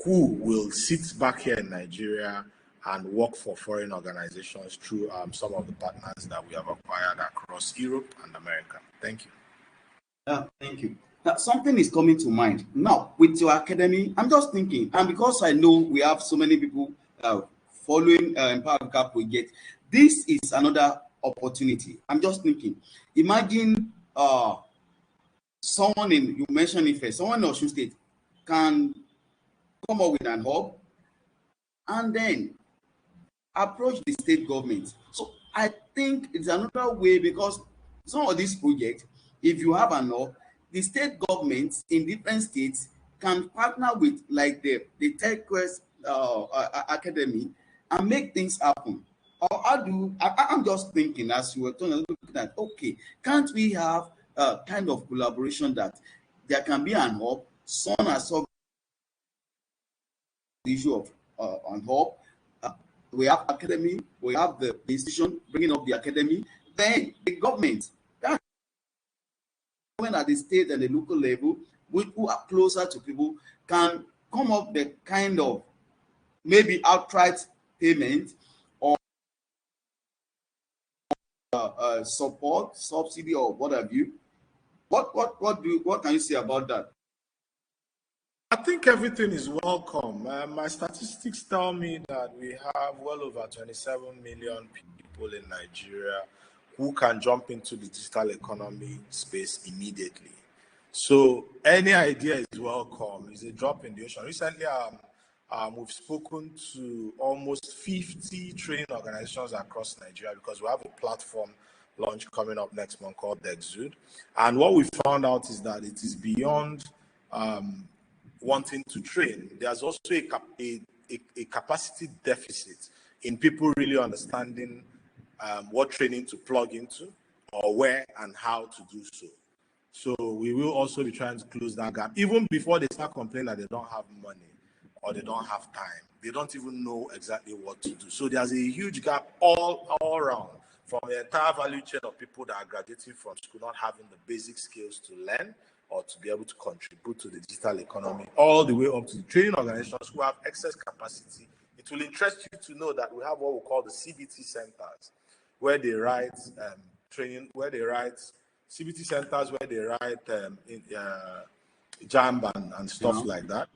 who will sit back here in Nigeria and work for foreign organizations through some of the partners that we have acquired across Europe and America. Thank you. Thank you. Now, something is coming to mind. Now, with your academy, I'm just thinking, and because I know we have so many people following Empower Africa project, this is another opportunity. I'm just thinking, imagine someone you mentioned it first, someone in Osun State can come up with an hub and then approach the state government. So I think it's another way, because some of these projects, if you have an hub, the state governments in different states can partner with like the TechQuest Academy and make things happen. Or I'm just thinking, as you were looking at, okay, can't we have a kind of collaboration that there can be an hub, someone has solved the issue of an hub, we have academy, we have the institution bringing up the academy, then the government, that when at the state and the local level, who are closer to people, can come up the kind of maybe outright payment or support, subsidy, or what have you. What can you say about that? I think everything is welcome. My statistics tell me that we have well over 27 million people in Nigeria who can jump into the digital economy space immediately. So any idea is welcome. It's a drop in the ocean. Recently, we've spoken to almost 50 training organizations across Nigeria because we have a platform launch coming up next month called the Exude. And what we found out is that it is beyond wanting to train. There's also a capacity deficit in people really understanding what training to plug into or where and how to do so. So we will also be trying to close that gap even before they start complaining that they don't have money or they don't have time. They don't even know exactly what to do. So there's a huge gap all around, from the entire value chain of people that are graduating from school not having the basic skills to learn or to be able to contribute to the digital economy, all the way up to the training organizations who have excess capacity. It will interest you to know that we have what we call the CBT centers, where they write CBT centers where they write JAMB and stuff like that.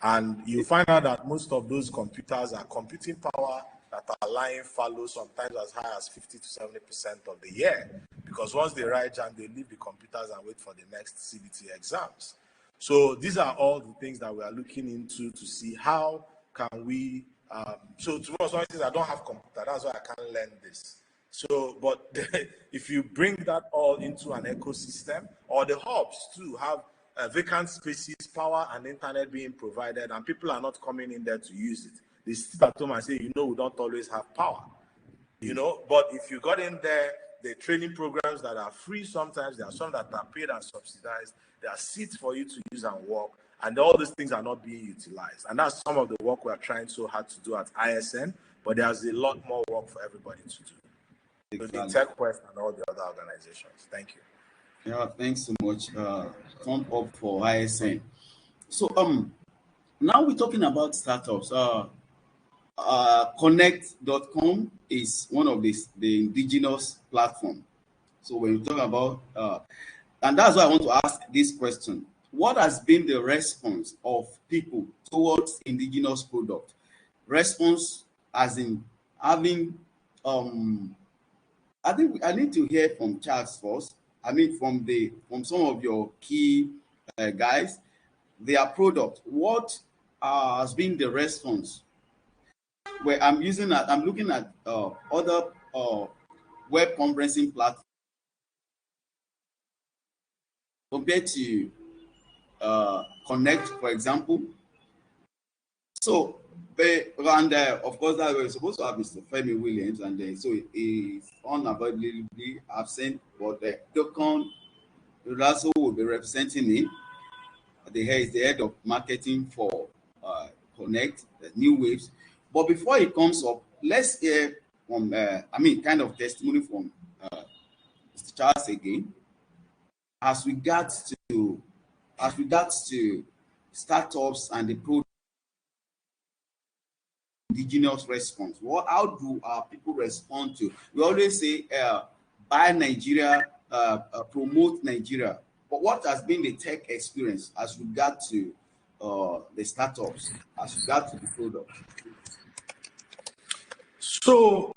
And you find out that most of those computers are computing power that are lying fallow, sometimes as high as 50 to 70% of the year. Because once they write JAMB, they leave the computers and wait for the next CBT exams. So these are all the things that we are looking into to see how can we. So tomorrow, someone says, I don't have computer, that's why I can't learn this. So, but if you bring that all into an ecosystem, or the hubs too have vacant spaces, power and internet being provided, and people are not coming in there to use it. They sit at home and say, we don't always have power. But if you got in there, the training programs that are free, sometimes there are some that are paid and subsidized. There are seats for you to use and work, and all these things are not being utilized. And that's some of the work we're trying so hard to do at ISN, but there's a lot more work for everybody to do. Exactly. The TechQuest and all the other organizations. Thank you. Yeah, thanks so much. Thumb up for ISN. So now we're talking about startups. Connect.com is one of the indigenous platform. So when you talk about and that's why I want to ask this question: what has been the response of people towards indigenous product? Response as in having I think I need to hear from Charles first. I mean, from some of your key guys, their product. What has been the response? Where I'm looking at other web conferencing platforms compared to Connect, for example. So, and of course, that we're supposed to have Mr. Femi Williams, and so he's unavoidably absent. But Dokon Raso will be representing him. He's the head of marketing for Connect, the New Waves. But before he comes up, let's hear from, kind of testimony from Mr. Charles again, as regards to startups and the indigenous response. How do our people respond to? We always say, buy Nigeria, promote Nigeria. But what has been the tech experience as regard to the startups, as regard to the product? So,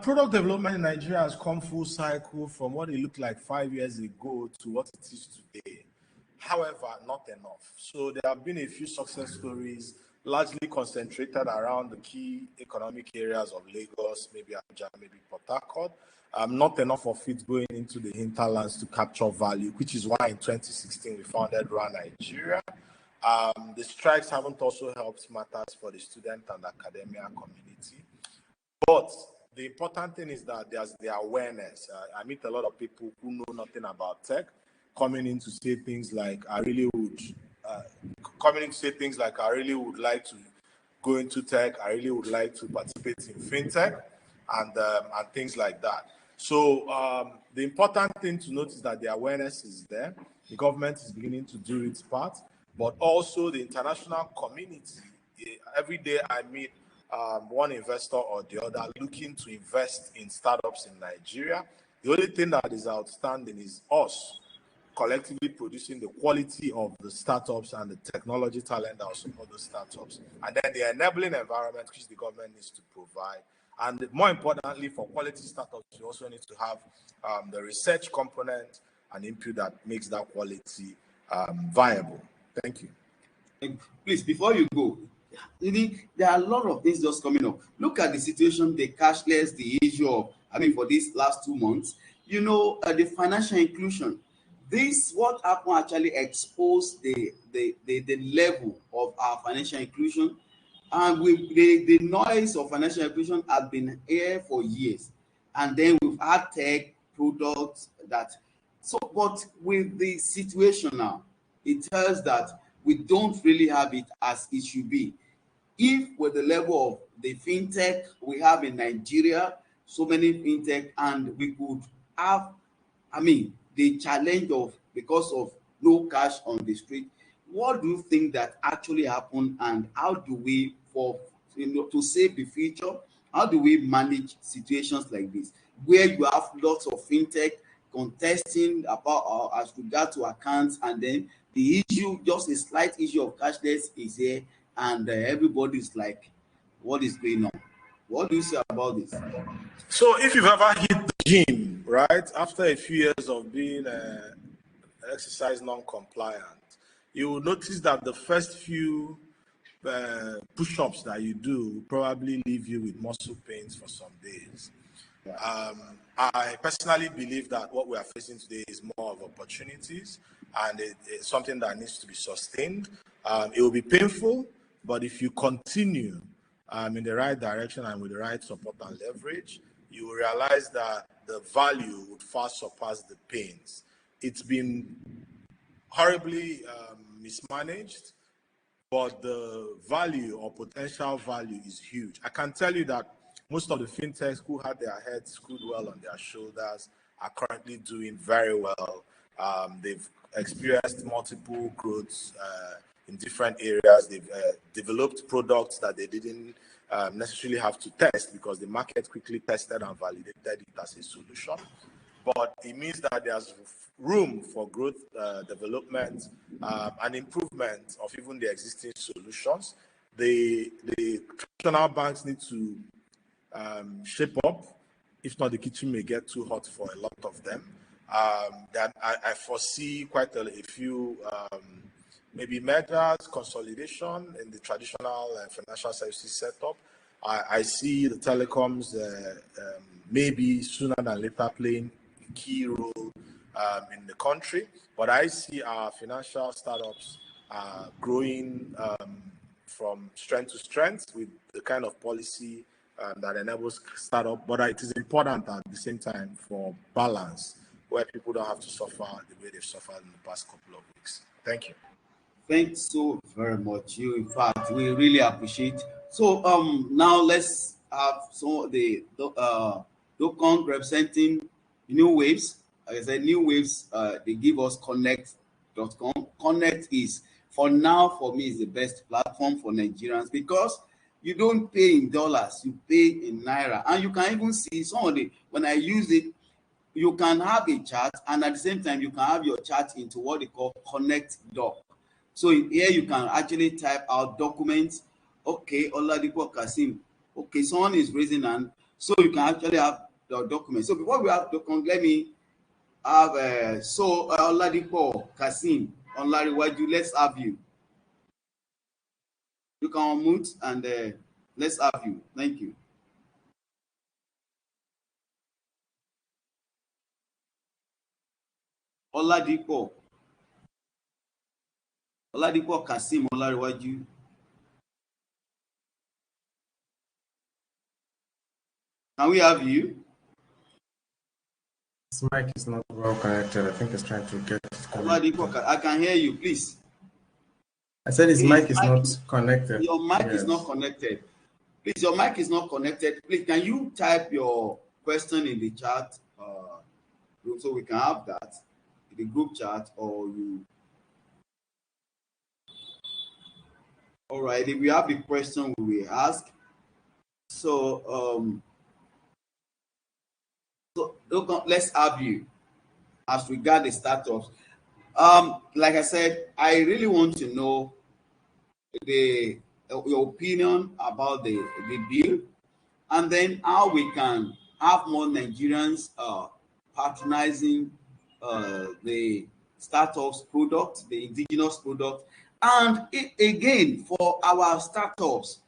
product development in Nigeria has come full cycle from what it looked like 5 years ago to what it is today. However, not enough. So there have been a few success stories, largely concentrated around the key economic areas of Lagos, maybe Abuja, maybe Port Harcourt. Not enough of it going into the hinterlands to capture value, which is why in 2016 we founded RA Nigeria. The strikes haven't also helped matters for the student and academia community. But the important thing is that there's the awareness. I meet a lot of people who know nothing about tech coming in to say things like, I really would like to go into tech. I really would like to participate in fintech and things like that. So the important thing to note is that the awareness is there. The government is beginning to do its part, but also the international community. Every day I meet one investor or the other looking to invest in startups in Nigeria. The only thing that is outstanding is us collectively producing the quality of the startups and the technology talent that will support those startups. And then the enabling environment which the government needs to provide. And more importantly, for quality startups, you also need to have the research component and input that makes that quality viable. Thank you. Please, before you go, there are a lot of things just coming up. Look at the situation, the cashless, the issue of, for these last 2 months, the financial inclusion. What happened actually exposed the level of our financial inclusion. And the noise of financial inclusion has been here for years. And then we've had tech products but with the situation now, it tells that we don't really have it as it should be. If with the level of the fintech we have in Nigeria, so many fintech, and we could have, the challenge of, because of no cash on the street, what do you think that actually happened, and how do we, to save the future, how do we manage situations like this, where you have lots of fintech contesting about as regard to accounts, and then the issue, just a slight issue of cashless is here, and everybody's like, what is going on? What do you say about this? So if you've ever hit the gym, right, after a few years of being exercise non-compliant, you will notice that the first few push-ups that you do will probably leave you with muscle pains for some days. I personally believe that what we are facing today is more of opportunities, and it's something that needs to be sustained. It will be painful, but if you continue in the right direction and with the right support and leverage, you will realize that the value would far surpass the pains. It's been horribly mismanaged, but the value or potential value is huge. I can tell you that most of the fintechs who had their heads screwed well on their shoulders are currently doing very well. They've experienced multiple growths in different areas. They've developed products that they didn't necessarily have to test because the market quickly tested and validated it as a solution. But it means that there's room for growth, development, and improvement of even the existing solutions. The traditional banks need to shape up. If not, the kitchen may get too hot for a lot of them. That I foresee quite a few maybe mergers, consolidation in the traditional financial services setup. I see the telecoms maybe sooner than later playing a key role in the country, but I see our financial startups growing from strength to strength with the kind of policy that enables startup. But it is important at the same time for balance, where people don't have to suffer the way they've suffered in the past couple of weeks. Thank you. Thanks so very much. You, in fact, we really appreciate. So now let's have some of the Docon representing New Waves. Like I said, New Waves, they give us connect.com. Connect is, for now, for me, is the best platform for Nigerians because you don't pay in dollars, you pay in naira. And you can even see some of the, when I use it, you can have a chat, and at the same time, you can have your chat into what they call Connect Doc. So here you can actually type out documents. Okay, Oladipo Kasim. Okay, someone is raising hand. So you can actually have the document. So before we have document, let me have Oladipo Kasim, Olariwaju, let's have you. You can unmute and let's have you. Thank you. Oladipo Kasim Olariwaju. Can we have you? His mic is not well connected. I think he's trying to get Oladipo, I can hear you, please. I said his mic is not connected. Your mic is not connected. Please, your mic is not connected. Please, can you type your question in the chat room so we can have that in the group chat, or you? All right, if we have the question, we will ask. So, let's have you as regard the startups. Like I said, I really want to know your opinion about the bill, and then how we can have more Nigerians patronizing the startups product, the indigenous product, and again for our startups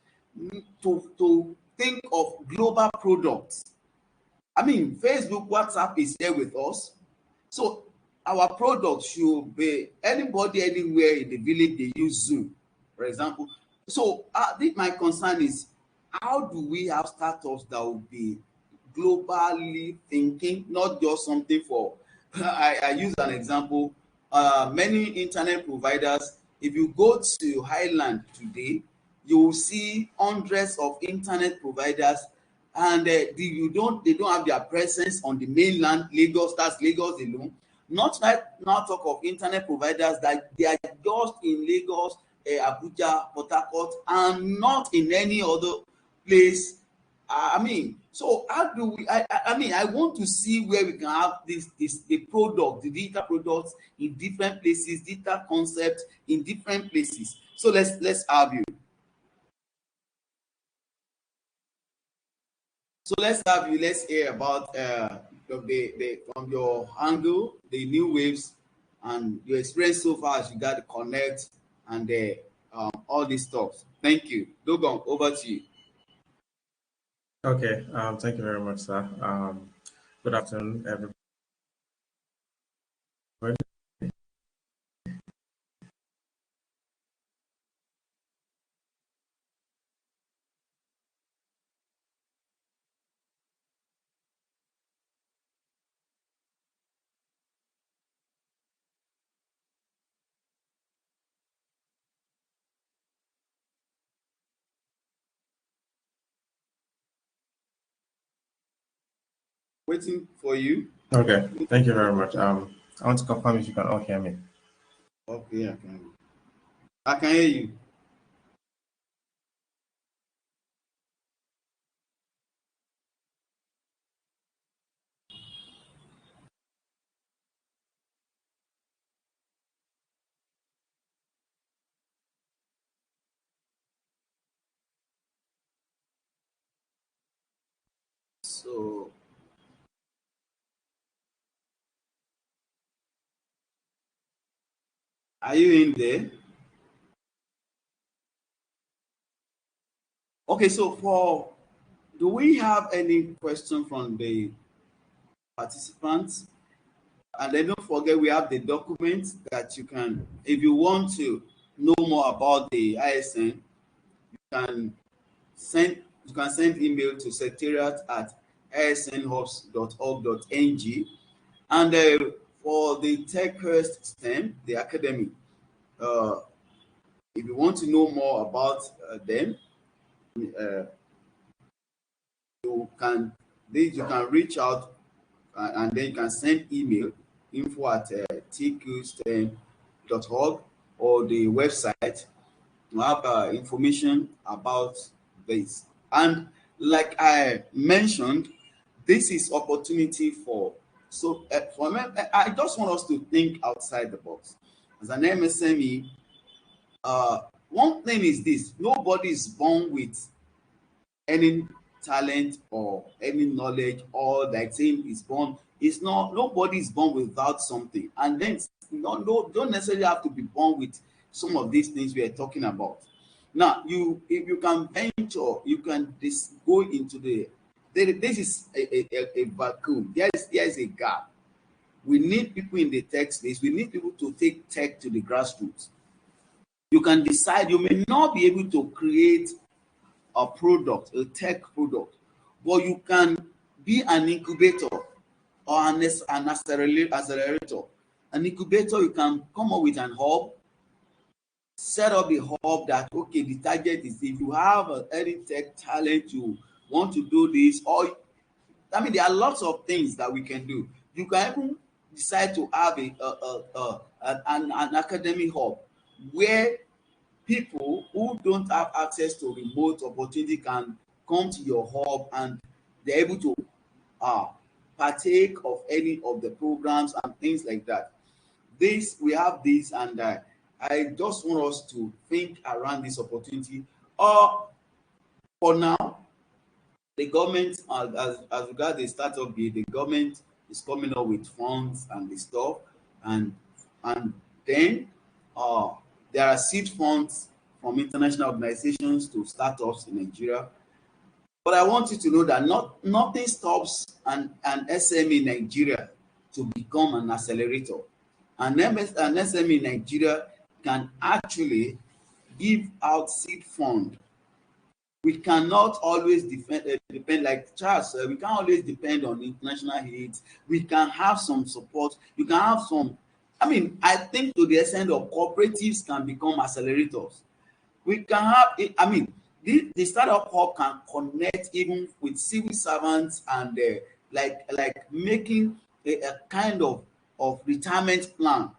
to think of global products. I mean, Facebook, WhatsApp is here with us, so our product should be anybody anywhere in the village they use Zoom, for example. So my concern is, how do we have startups that will be globally thinking, not just something for I use an example. Many internet providers, if you go to Highland today, you will see hundreds of internet providers, and they don't have their presence on the mainland, Lagos. That's Lagos alone. Not now talk of internet providers that they are just in Lagos, Abuja, Port Harcourt, and not in any other place. I mean, so how do we? I mean, I want to see where we can have the product, the digital products in different places, digital concepts in different places. So let's have you. So let's have you. Let's hear about the from your angle, the new waves, and your experience so far as you got to connect and all these stuff. Thank you. Dogon, over to you. Okay. Thank you very much, sir. Good afternoon, everybody. Waiting for you. Okay. Thank you very much. I want to confirm if you can all hear me. Okay, I can hear you. So are you in there? Okay, so do we have any question from the participants? And then don't forget, we have the documents that you can, if you want to know more about the ISN, can you can send email to secretariat@isnhubs.org.ng. And for the TechQuest STEM, the academy, if you want to know more about them, you can reach out, and then you can send email info@tqstem.org, or the website. You have information about this. And like I mentioned, this is opportunity for me. I just want us to think outside the box. As an MSME, one thing is this: nobody is born with any talent or any knowledge, or like saying is born. It's not, nobody is born without something. And then don't necessarily have to be born with some of these things we are talking about. Now, if you can venture, you can go into this is a vacuum. There is a gap. We need people in the tech space. We need people to take tech to the grassroots. You can decide, you may not be able to create a product, a tech product, but you can be an incubator or an accelerator. An incubator, you can come up with an hub, set up a hub that, okay, the target is if you have any tech talent, you want to do this, or I mean, there are lots of things that we can do. You can even decide to have an academic hub where people who don't have access to remote opportunity can come to your hub, and they're able to partake of any of the programs and things like that. We have this, and I just want us to think around this opportunity. For now, the government, as regards the startup bill, the government is coming up with funds and the stuff, and then there are seed funds from international organizations to startups in Nigeria. But I want you to know that nothing stops an SME in Nigeria to become an accelerator. An SME in Nigeria can actually give out seed fund. We cannot always depend like Charles. We can't always depend on international aid. We can have some support. You can have some. I mean, I think to the extent of cooperatives can become accelerators. We can have. I mean, the startup hub can connect even with civil servants, and like making a kind of retirement plan.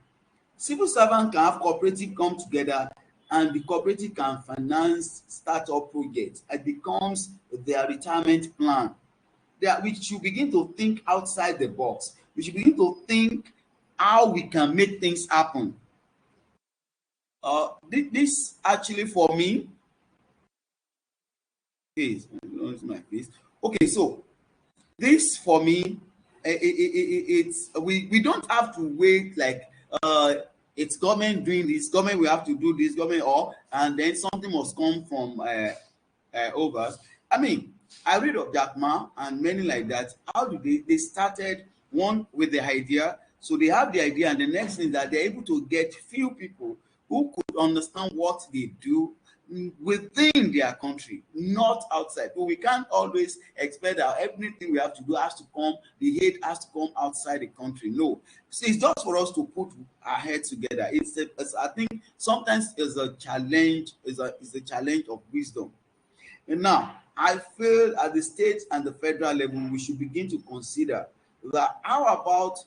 Civil servants can have cooperative come together, and the cooperative can finance startup projects. It becomes their retirement plan. We should begin to think outside the box. We should begin to think how we can make things happen. This actually for me is my face. Okay, so this for me, it's we don't have to wait like it's government doing this, government we have to do this, government, and then something must come from over. I mean, I read of Jack Ma and many like that. How do they started one with the idea, so they have the idea, and the next thing that they're able to get few people who could understand what they do within their country, not outside. But we can't always expect that everything we have to do has to come, the aid has to come outside the country. No, so it's just for us to put our heads together. I think sometimes it's a challenge, it's a challenge of wisdom. And now I feel at the state and the federal level, we should begin to consider that how about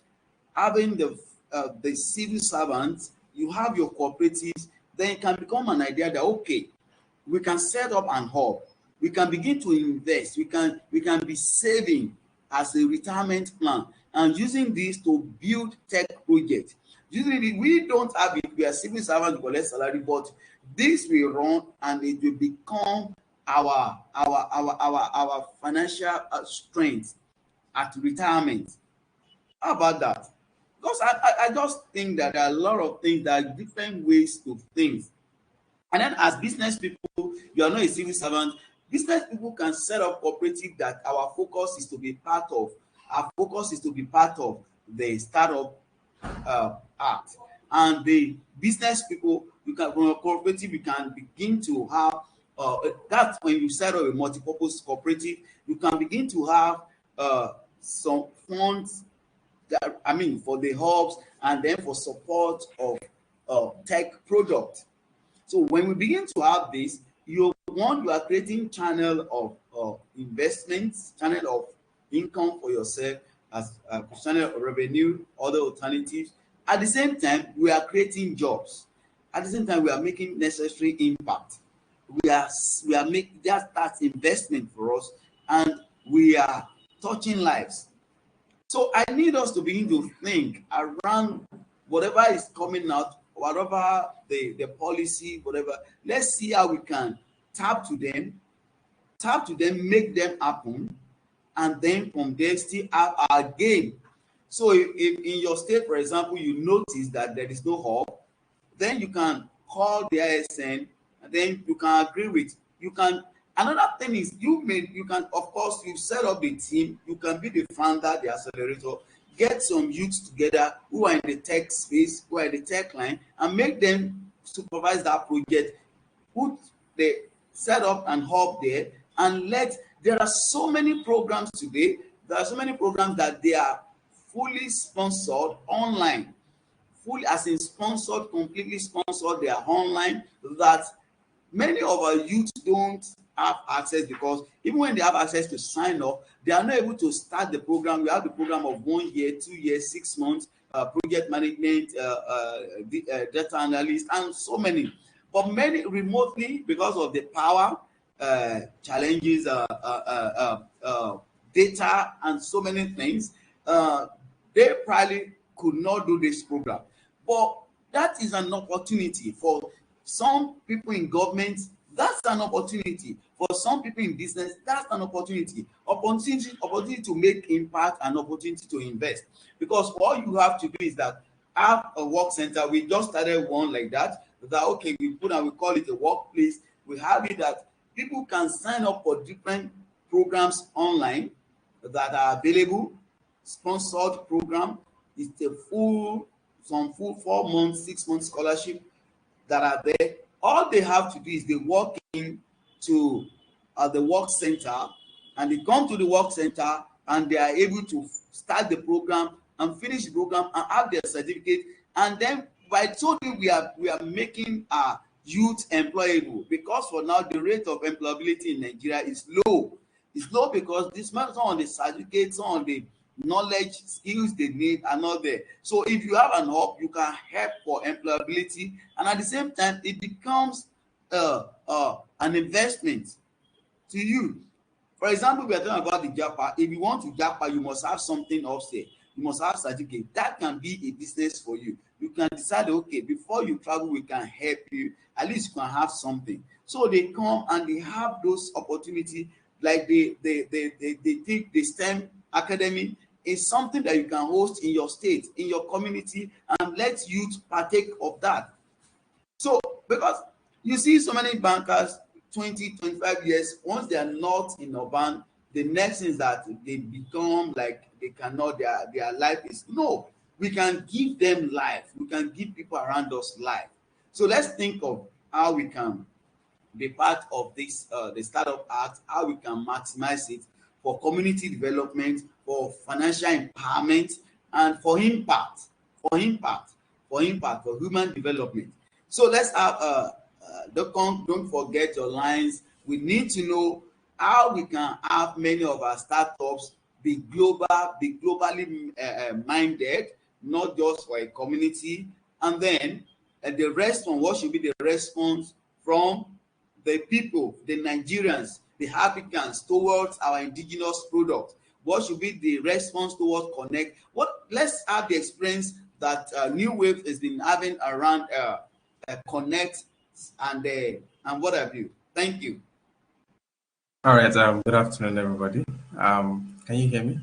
having the civil servants, you have your cooperatives, then it can become an idea that, okay, we can set up an hub, we can begin to invest, we can be saving as a retirement plan, and using this to build tech projects. Usually we don't have it, we are civil servants, we collect salary, but this will run and it will become our financial strength at retirement. How about that? Because I just think that there are a lot of things, there are different ways to things. And then as business people, you are not a civil servant. Business people can set up cooperative that our focus is to be part of. Our focus is to be part of the startup act. And the business people, you can, from a cooperative, you can begin to have that's when you set up a multi-purpose cooperative, you can begin to have some funds that, I mean, for the hubs and then for support of tech product. So when we begin to have this, you are creating channel of investments, channel of income for yourself as a channel of revenue, other alternatives. At the same time, we are creating jobs. At the same time, we are making necessary impact. We are making that's investment for us, and we are touching lives. So I need us to begin to think around whatever is coming out, whatever the policy, whatever. Let's see how we can tap to them, make them happen, and then from there still have our game. So if in your state, for example, you notice that there is no hub, then you can call the ISN, and then you can agree with, you can. Another thing is you can, of course, you set up the team, you can be the founder, the accelerator, get some youths together who are in the tech space, who are in the tech line, and make them supervise that project, put the set up and hub there, and there are so many programs today, there are so many programs that they are fully sponsored online, fully as in sponsored, completely sponsored, they are online, that many of our youth don't have access, because even when they have access to sign up, they are not able to start the program. We have the program of 1 year, 2 years, 6 months, project management, data analyst, and so many. But many remotely, because of the power challenges, data, and so many things, they probably could not do this program. But that is an opportunity for some people in government. That's an opportunity for some people in business. That's an opportunity to make impact, and opportunity to invest. Because all you have to do is that have a work center. We just started one like that. Okay, we call it a workplace. We have it that people can sign up for different programs online that are available. Sponsored program. It's a full 4 months, 6 months scholarship that are there. All they have to do is they walk in to the work center, and they come to the work center, and they are able to start the program and finish the program and have their certificate. And then I told you we are making our youth employable, because for now the rate of employability in Nigeria is low. It's low because this man on the certificates, on the knowledge, skills they need are not there. So if you have an hub, you can help for employability, and at the same time it becomes an investment to you. For example, we are talking about the JAPA. If you want to JAPA, you must have something upstairs. You must have certificate. That can be a business for you. You can decide, okay, before you travel, we can help you. At least you can have something. So they come and they have those opportunities, like they think the STEM academy is something that you can host in your state, in your community, and let youth partake of that. So, because you see so many bankers, 20, 25 years, once they are not in urban, the next thing is that they become like they cannot, their life is, no, we can give them life. We can give people around us life. So let's think of how we can be part of this, the Startup Act, how we can maximize it for community development, for financial empowerment, and for impact, for human development. So let's have don't forget your lines. We need to know how we can have many of our startups be globally minded, not just for a community. And then the response, what should be the response from the people, the Nigerians, the Africans, towards our indigenous product? What should be the response towards Connect? Let's have the experience that New Wave has been having around Connect and what have you. Thank you. All right. Good afternoon, everybody. Can you hear me?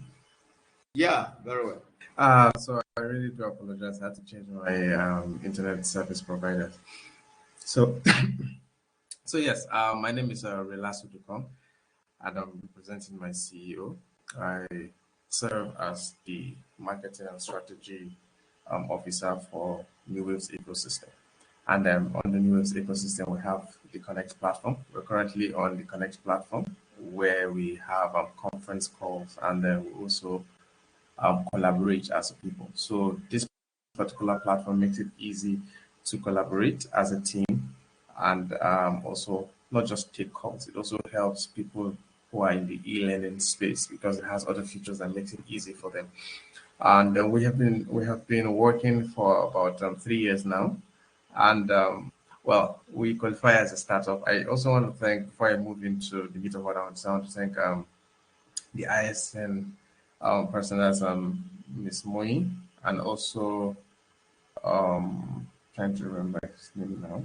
Yeah, very well. So I really do apologize. I had to change my internet service provider. So, so yes. My name is Relasu Dukong, and I'm representing my CEO. I serve as the marketing and strategy officer for New Waves ecosystem. And on the New Waves ecosystem, we have the Connect platform. We're currently on the Connect platform where we have conference calls, and then we also collaborate as a people. So this particular platform makes it easy to collaborate as a team, and also not just take calls. It also helps people who are in the e-learning space because it has other features that makes it easy for them. And we have been working for about 3 years now, and well, we qualify as a startup. I also want to thank, before I move into the meat of what I want to thank the ISN person as Miss Moyi, and also trying to remember his name now,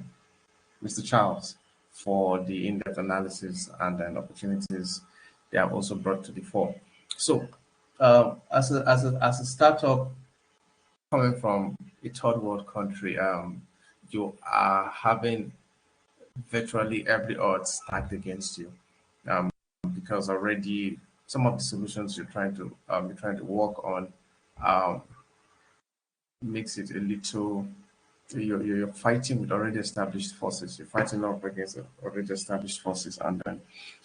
Mr. Charles, for the in-depth analysis and then opportunities they have also brought to the fore. So, as a startup coming from a third world country, you are having virtually every odds stacked against you, um, because already some of the solutions you're trying to work on um, makes it a little. You're fighting with already established forces. You're fighting up against already established forces, and then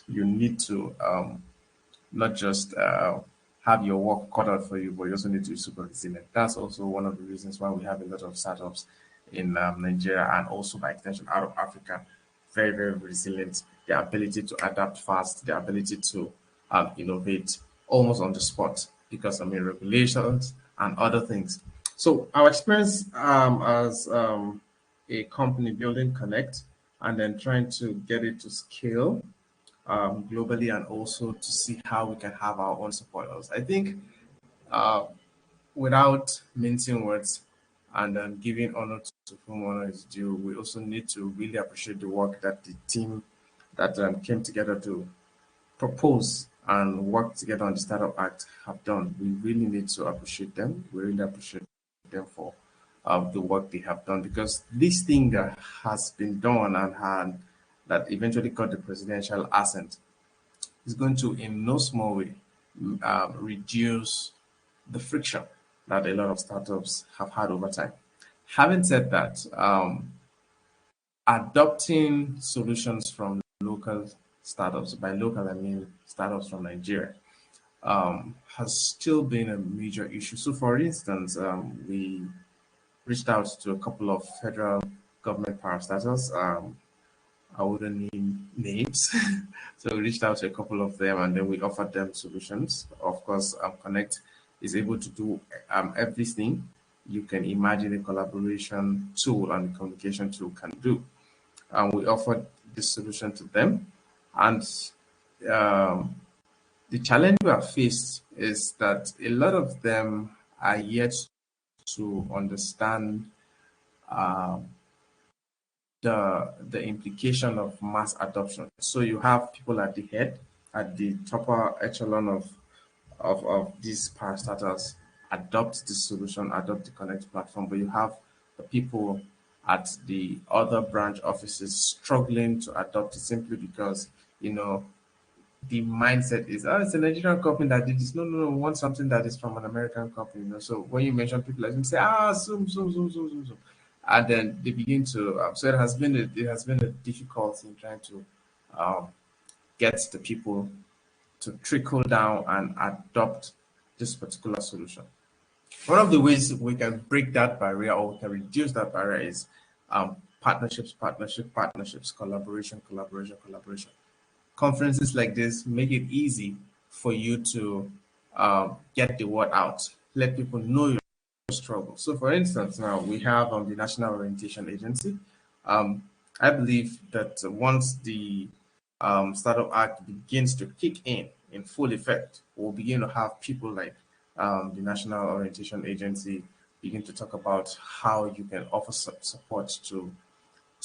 you need to not just have your work cut out for you, but you also need to be super resilient. That's also one of the reasons why we have a lot of startups in Nigeria and also by extension out of Africa. Very, very resilient. Their ability to adapt fast, their ability to innovate almost on the spot because I mean regulations and other things. So our experience as a company building Connect and then trying to get it to scale globally and also to see how we can have our own supporters. I think uh, without mincing words and giving honor to whom honor is due, we also need to really appreciate the work that the team that came together to propose and work together on the Startup Act have done. We really need to appreciate them. We really appreciate them for the work they have done because this thing that has been done and had that eventually got the presidential assent is going to, in no small way, reduce the friction that a lot of startups have had over time. Having said that, adopting solutions from local startups, by local I mean startups from Nigeria, has still been a major issue. So, for instance, we reached out to a couple of federal government parastatals. I wouldn't name names. So we reached out to a couple of them and then we offered them solutions. Of course, Connect is able to do everything you can imagine a collaboration tool and a communication tool can do. And we offered this solution to them. And um, the challenge we have faced is that a lot of them are yet to understand um, the implication of mass adoption. So you have people at the head, at the topper echelon of these parastatals adopt this solution, adopt the Connect platform, but you have the people at the other branch offices struggling to adopt it simply because the mindset is, oh, it's a Nigerian company that did this. No, no, no, we want something that is from an American company. So when you mention people like them, say, zoom, zoom, zoom, zoom, zoom, zoom, and then they begin to. So it has been a difficulty in trying to um, get the people to trickle down and adopt this particular solution. One of the ways we can break that barrier or we can reduce that barrier is partnerships, collaboration, collaboration, collaboration. Conferences like this make it easy for you to get the word out, let people know your struggle. So, for instance, now we have the National Orientation Agency. Um, I believe that once the Startup Act begins to kick in full effect, we'll begin to have people like the National Orientation Agency begin to talk about how you can offer support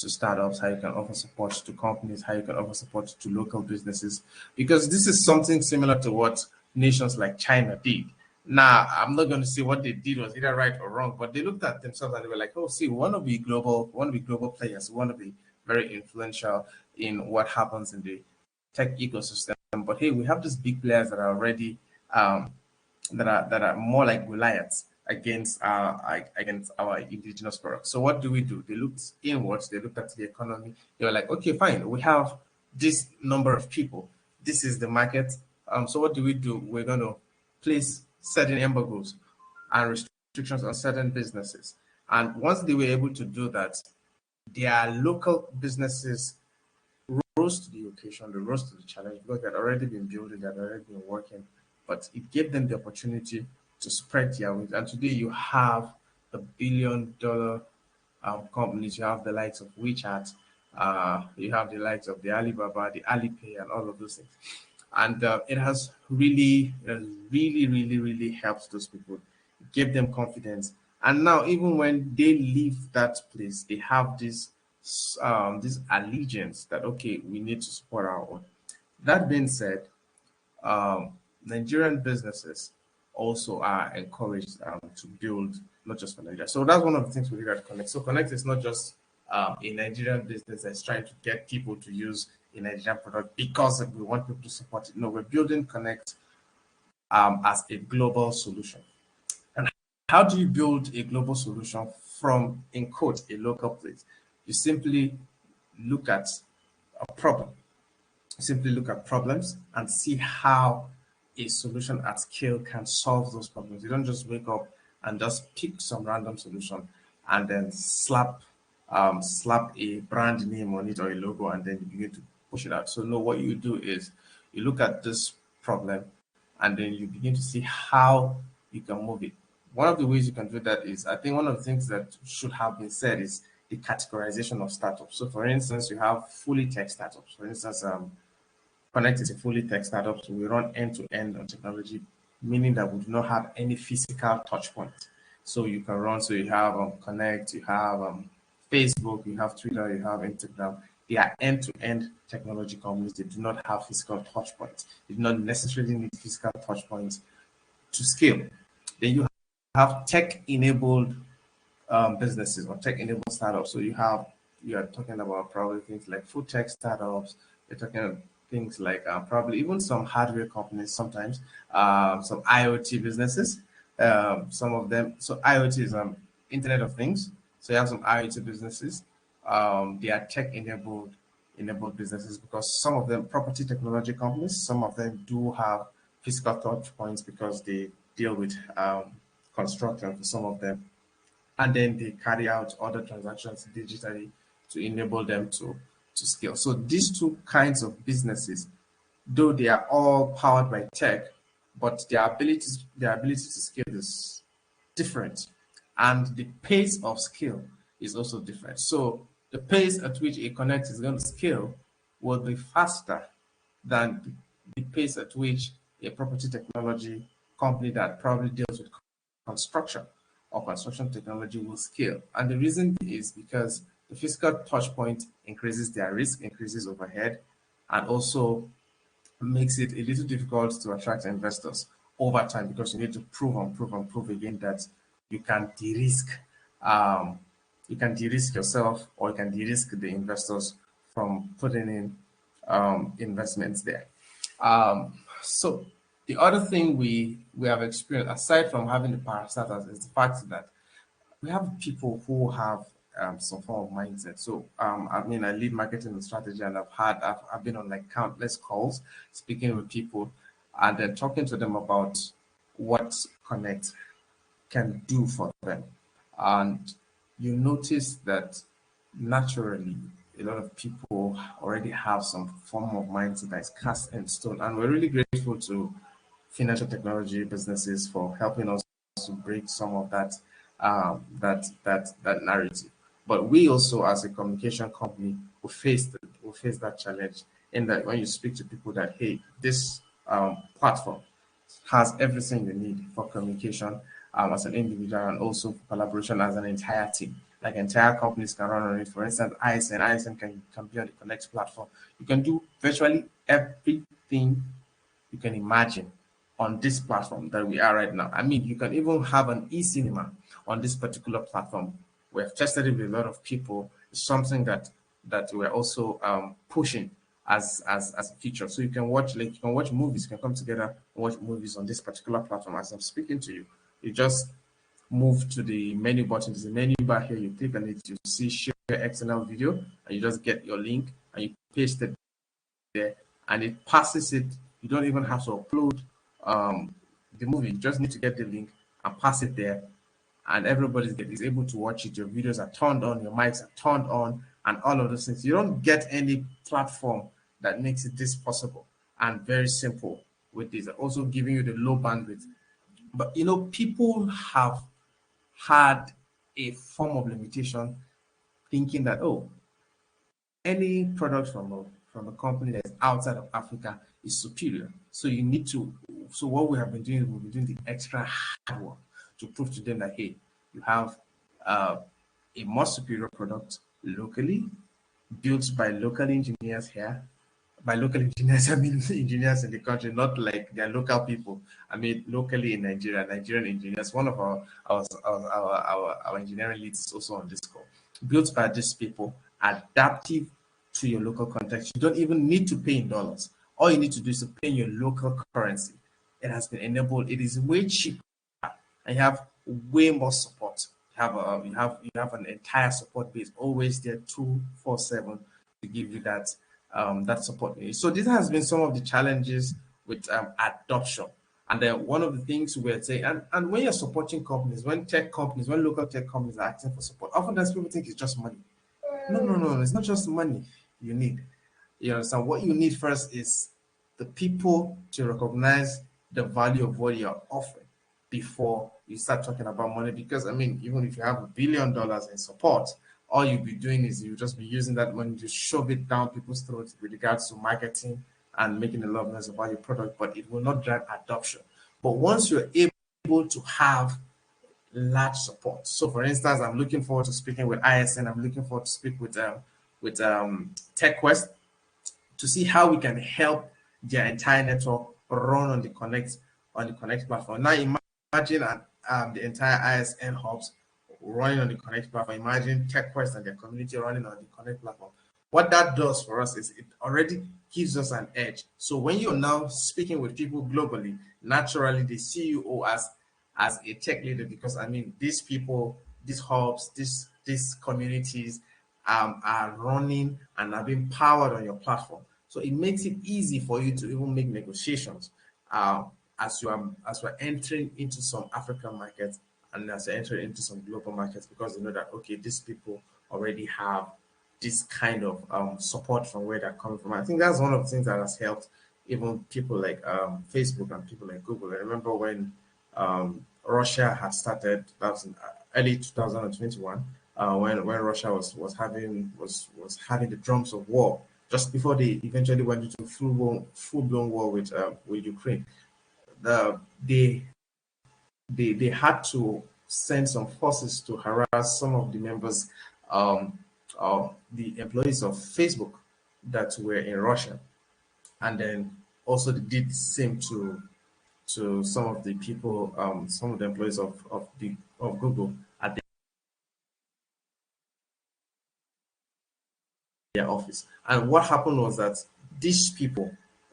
to startups, how you can offer support to companies, how you can offer support to local businesses, because this is something similar to what nations like China did. Now, I'm not going to say what they did was either right or wrong, but they looked at themselves and they were like, "Oh, see, we want to be global. We want to be global players. We want to be very influential in what happens in the tech ecosystem. But hey, we have these big players that are already that are more like Goliaths against our indigenous products. So what do? They looked inwards. They looked at the economy. They were like, okay, fine. We have this number of people. This is the market. So what do? We're going to place certain embargoes and restrictions on certain businesses. And once they were able to do that, their local businesses rose to the occasion, they rose to the challenge because they had already been building, they had already been working, but it gave them the opportunity to spread their wings. And today you have the billion-dollar companies, you have the likes of WeChat, you have the likes of the Alibaba, the Alipay, and all of those things. And it has really, really helped those people, gave them confidence. And now, even when they leave that place, they have this allegiance that, okay, we need to support our own. That being said, Nigerian businesses also are encouraged to build, not just for Nigeria. So that's one of the things we did at Connect. So Connect is not just a Nigerian business that's trying to get people to use a Nigerian product because we want people to support it. No, we're building Connect as a global solution. And how do you build a global solution from, in quote, a local place? You simply look at a problem. You simply look at problems and see how a solution at scale can solve those problems. You don't just wake up and just pick some random solution and then slap a brand name on it or a logo and then you begin to push it out. So no, what you do is you look at this problem and then you begin to see how you can move it. One of the ways you can do that is, I think one of the things that should have been said is the categorization of startups. So for instance, you have fully tech startups. For instance, Connect is a fully tech startup. So we run end-to-end on technology, meaning that we do not have any physical touch point. So you can run, so you have Connect, you have Facebook, you have Twitter, you have Instagram. They are end-to-end technology companies. They do not have physical touch points. They do not necessarily need physical touch points to scale. Then you have tech-enabled businesses or tech-enabled startups. So you are talking about probably things like food tech startups. You're talking about things like probably even some hardware companies sometimes, some IoT businesses, some of them. So IoT is Internet of Things. So you have some IoT businesses. They are tech-enabled businesses because some of them property technology companies, some of them do have physical touch points because they deal with construction for some of them. And then they carry out other transactions digitally to enable them to scale. So these two kinds of businesses, though they are all powered by tech, but their ability to scale is different. And the pace of scale is also different. So the pace at which a Connect is going to scale will be faster than the pace at which a property technology company that probably deals with construction or construction technology will scale. And the reason is because the physical touch point increases their risk, increases overhead, and also makes it a little difficult to attract investors over time because you need to prove again that you can de-risk yourself, or you can de-risk the investors from putting in investments there. So the other thing we have experienced, aside from having the parastatals, is the fact that we have people who have some form of mindset. So I mean, I lead marketing and strategy, and I've been on like countless calls speaking with people and then talking to them about what Connect can do for them. And you notice that naturally a lot of people already have some form of mindset that is cast in stone. And we're really grateful to financial technology businesses for helping us to break some of that that narrative. But we also, as a communication company, will face that challenge in that when you speak to people that, hey, this platform has everything you need for communication as an individual and also for collaboration as an entire team. like entire companies can run on it. For instance, ISN can be on the Connect platform. You can do virtually everything you can imagine on this platform that we are right now. I mean, you can even have an e-cinema on this particular platform. We have tested it with a lot of people. It's something that we're also pushing as a feature. So you can watch movies. You can come together and watch movies on this particular platform. As I'm speaking to you, you just move to the menu button. There's a menu bar here. You click on it. You see share XML video, and you just get your link and you paste it there, and it passes it. You don't even have to upload the movie. You just need to get the link and pass it there, and everybody is able to watch it. Your videos are turned on, your mics are turned on, and all of those things. You don't get any platform that makes it this possible and very simple with this. Also giving you the low bandwidth. But people have had a form of limitation, thinking that any product from a company that's outside of Africa is superior. So you need to. So what we have been doing is we've been doing the extra hard work to prove to them that hey, you have a more superior product locally, built by local engineers here. By local engineers, I mean engineers in the country, not like they're local people. I mean locally in Nigeria, Nigerian engineers. One of our engineering leads is also on this call. Built by these people, adaptive to your local context. You don't even need to pay in dollars. All you need to do is to pay in your local currency. It has been enabled. It is way cheaper, and you have way more support. You have an entire support base always there 247 to give you that support. So this has been some of the challenges with adoption. And then one of the things we're saying, and when you're supporting companies, when local tech companies are asking for support, oftentimes people think it's just money. No, it's not just money you need. You understand? What you need first is the people to recognize the value of what you're offering before you start talking about money. Because I mean, even if you have $1 billion in support, all you'll be doing is you'll just be using that money to shove it down people's throats with regards to marketing and making a lot of noise about your product, but it will not drive adoption. But once you're able to have large support, so for instance, I'm looking forward to speaking with ISN. I'm looking forward to speak with TechQuest to see how we can help their entire network run on the Connect platform. Now imagine the entire ISN hubs running on the Connect platform. Imagine TechQuest and their community running on the Connect platform. What that does for us is it already gives us an edge. So when you're now speaking with people globally, naturally they see you as a tech leader, because I mean these people, these hubs, these communities are running and are being powered on your platform. So it makes it easy for you to even make negotiations as we're entering into some African markets and as we enter into some global markets, because they know that okay, these people already have this kind of support from where they're coming from. I think that's one of the things that has helped even people like Facebook and people like Google. I remember when Russia had started, that was in early 2021, when Russia was having the drums of war just before they eventually went into full-blown war with Ukraine. They had to send some forces to harass some of the members, the employees of Facebook that were in Russia, and then also they did the same to some of the people, some of the employees of Google at their office. And what happened was that these people,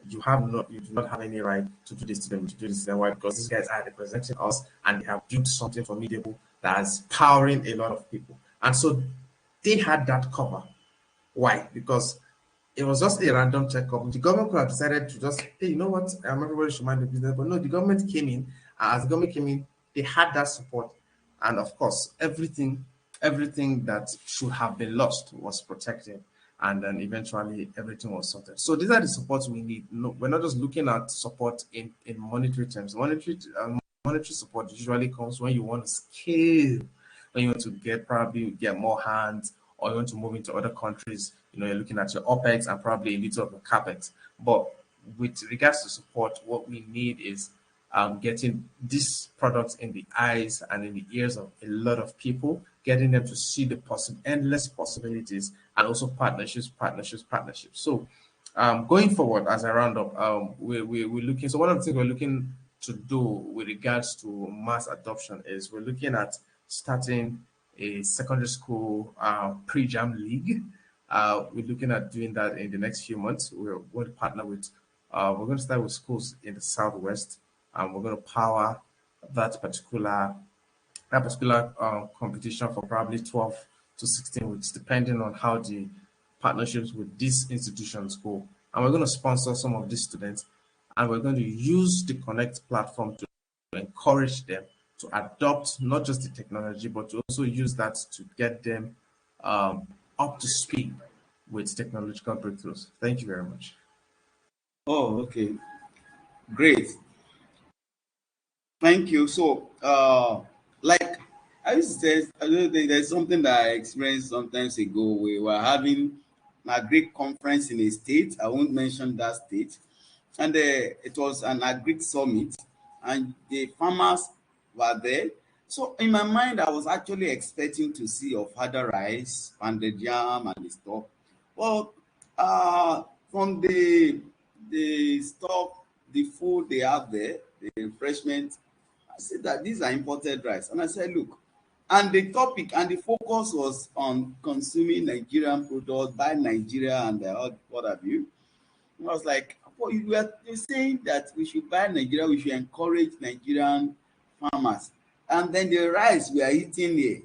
you do not have any right to do this to them, Why? Because these guys are representing us and they have built something formidable that is powering a lot of people. And so they had that cover. Why? Because it was just a random tech company. The government could have decided to just, hey, you know what? Everybody should mind the business. But no, the government came in. As the government came in, they had that support. And of course, everything that should have been lost was protected. And then eventually everything was sorted. So these are the supports we need. No, we're not just looking at support in monetary terms. Monetary support usually comes when you want to scale, when you want to probably get more hands, or you want to move into other countries. You're looking at your OPEX and probably a little of your CAPEX. But with regards to support, what we need is getting these products in the eyes and in the ears of a lot of people, getting them to see the endless possibilities, and also partnerships. So going forward, as I round up, we're looking. So one of the things we're looking to do with regards to mass adoption is we're looking at starting a secondary school pre-jam league. We're looking at doing that in the next few months. We're going to partner with, we're going to start with schools in the Southwest, and we're going to power that particular competition for probably 12 to 16 weeks, depending on how the partnerships with these institutions go. And we're going to sponsor some of these students, and we're going to use the Connect platform to encourage them to adopt not just the technology, but to also use that to get them up to speed with technological breakthroughs. Thank you very much. Oh, okay. Great. Thank you. So, like I used to say, I don't think there's something that I experienced sometimes ago. We were having a great conference in a state. I won't mention that state. And it was an agri summit, and the farmers were there. So in my mind, I was actually expecting to see of other rice and the jam and the stuff. Well, from the stuff, the food they have there, the refreshment, I said that these are imported rice. And I said, look, and the topic and the focus was on consuming Nigerian products by Nigeria and what have you. And I was like, well, you're saying that we should buy Nigeria, we should encourage Nigerian farmers. And then the rice we are eating here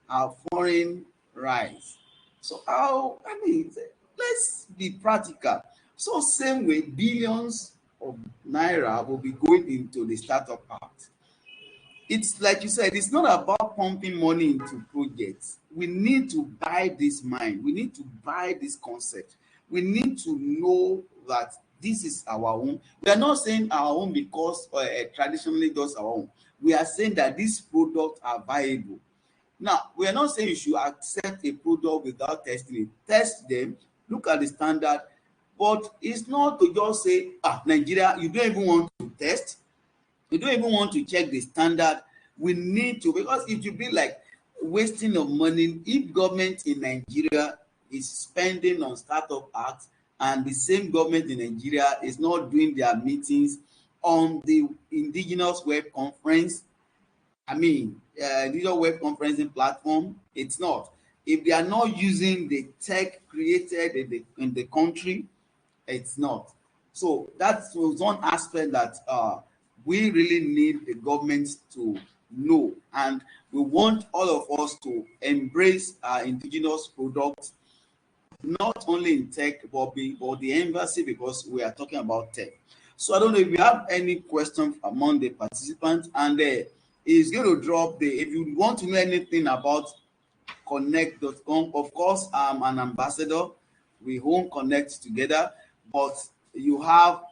are foreign rice. So how, I mean, let's be practical. So same way, billions of naira will be going into the startup part. It's like you said, it's not about pumping money into projects. We need to buy this mind. We need to buy this concept. We need to know that this is our own. We are not saying our own because traditionally just our own. We are saying that these products are viable. Now, we are not saying you should accept a product without testing it. Test them, look at the standard, but it's not to just say, Nigeria, you don't even want to test. You don't even want to check the standard. We need to, because it will be like wasting of money if government in Nigeria is spending on startup acts and the same government in Nigeria is not doing their meetings on the indigenous web conference. I mean, digital web conferencing platform. It's not. If they are not using the tech created in the country, it's not. So that's one aspect that we really need the government to know, and we want all of us to embrace our indigenous products, not only in tech but the embassy, because we are talking about tech. So I don't know if you have any questions among the participants, and is going to drop if you want to know anything about connect.com. Of course, I'm an ambassador. We own Connect together, but you have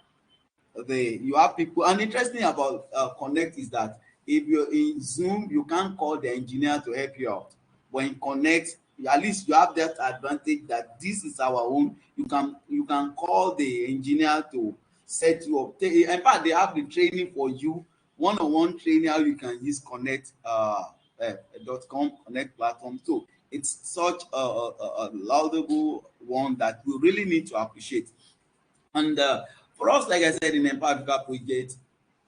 people. And interesting about Connect is that if you're in Zoom, you can't call the engineer to help you out. But in Connect, at least you have that advantage that this is our own. You can call the engineer to set you up. In fact, they have the training for you, one-on-one training how you can use Connect.com Connect platform. So it's such a laudable one that we really need to appreciate. And for us, like I said, in Empower Africa project,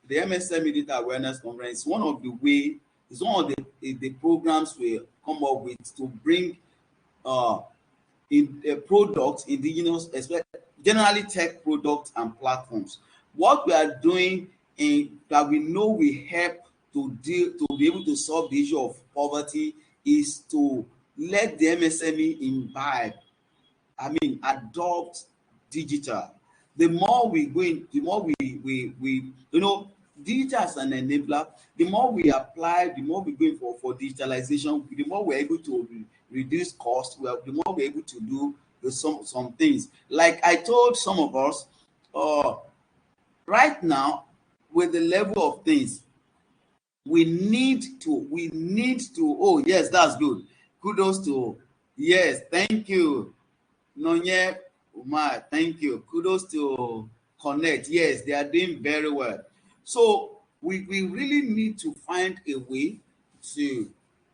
the MSME Data Awareness Conference is one of the programs we come up with to bring products, indigenous, generally tech products and platforms. What we are doing that we know we help to be able to solve the issue of poverty is to let the MSME imbibe, adopt digital. The more we go in, the more we digital as an enabler, the more we apply, the more we go for digitalization, the more we're able to reduce costs, the more we're able to do some things. Like I told some of us, right now, with the level of things, we need to, oh yes, that's good. Kudos to, yes, thank you. Nonye Umar, thank you. Kudos to Connect. Yes, they are doing very well. So we really need to find a way to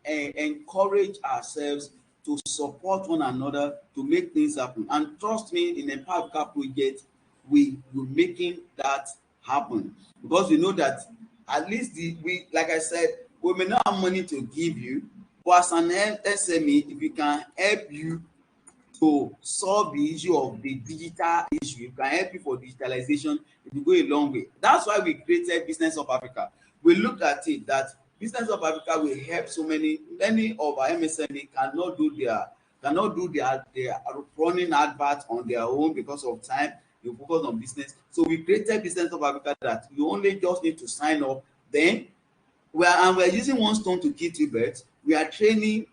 encourage ourselves to support one another to make things happen. And trust me, in Empower Africa project, we're making that happen, because we know that at least we, like I said, we may not have money to give you, but as an SME, if we can help you to solve the issue of the digital issue, it can help you for digitalization, it will go a long way. That's why we created Business of Africa. We looked at it that Business of Africa will help so many of our MSME cannot do their running adverts on their own because of time. You focus on business. So we created Business of Africa that you only just need to sign up. Then we're using one stone to kill two birds. We are training.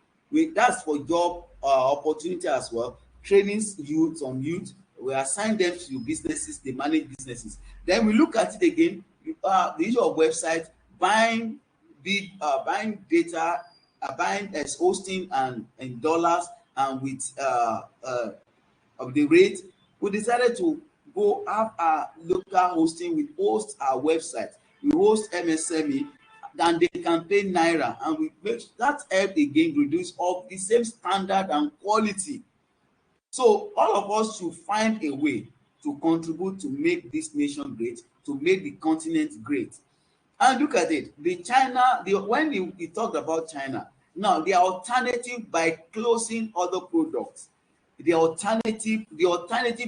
That's for job opportunity as well. Training youth. We assign them to businesses. They manage businesses. Then we look at it again. The issue of website, buying data, buying as hosting and in dollars, and with of the rate. We decided to go have our local hosting. We host our website. We host MSME. Then they can pay Naira, and we make that help again reduce all the same standard and quality. So all of us should find a way to contribute to make this nation great, to make the continent great. And look at it, when he talked about China, now the alternative by closing other products, the alternative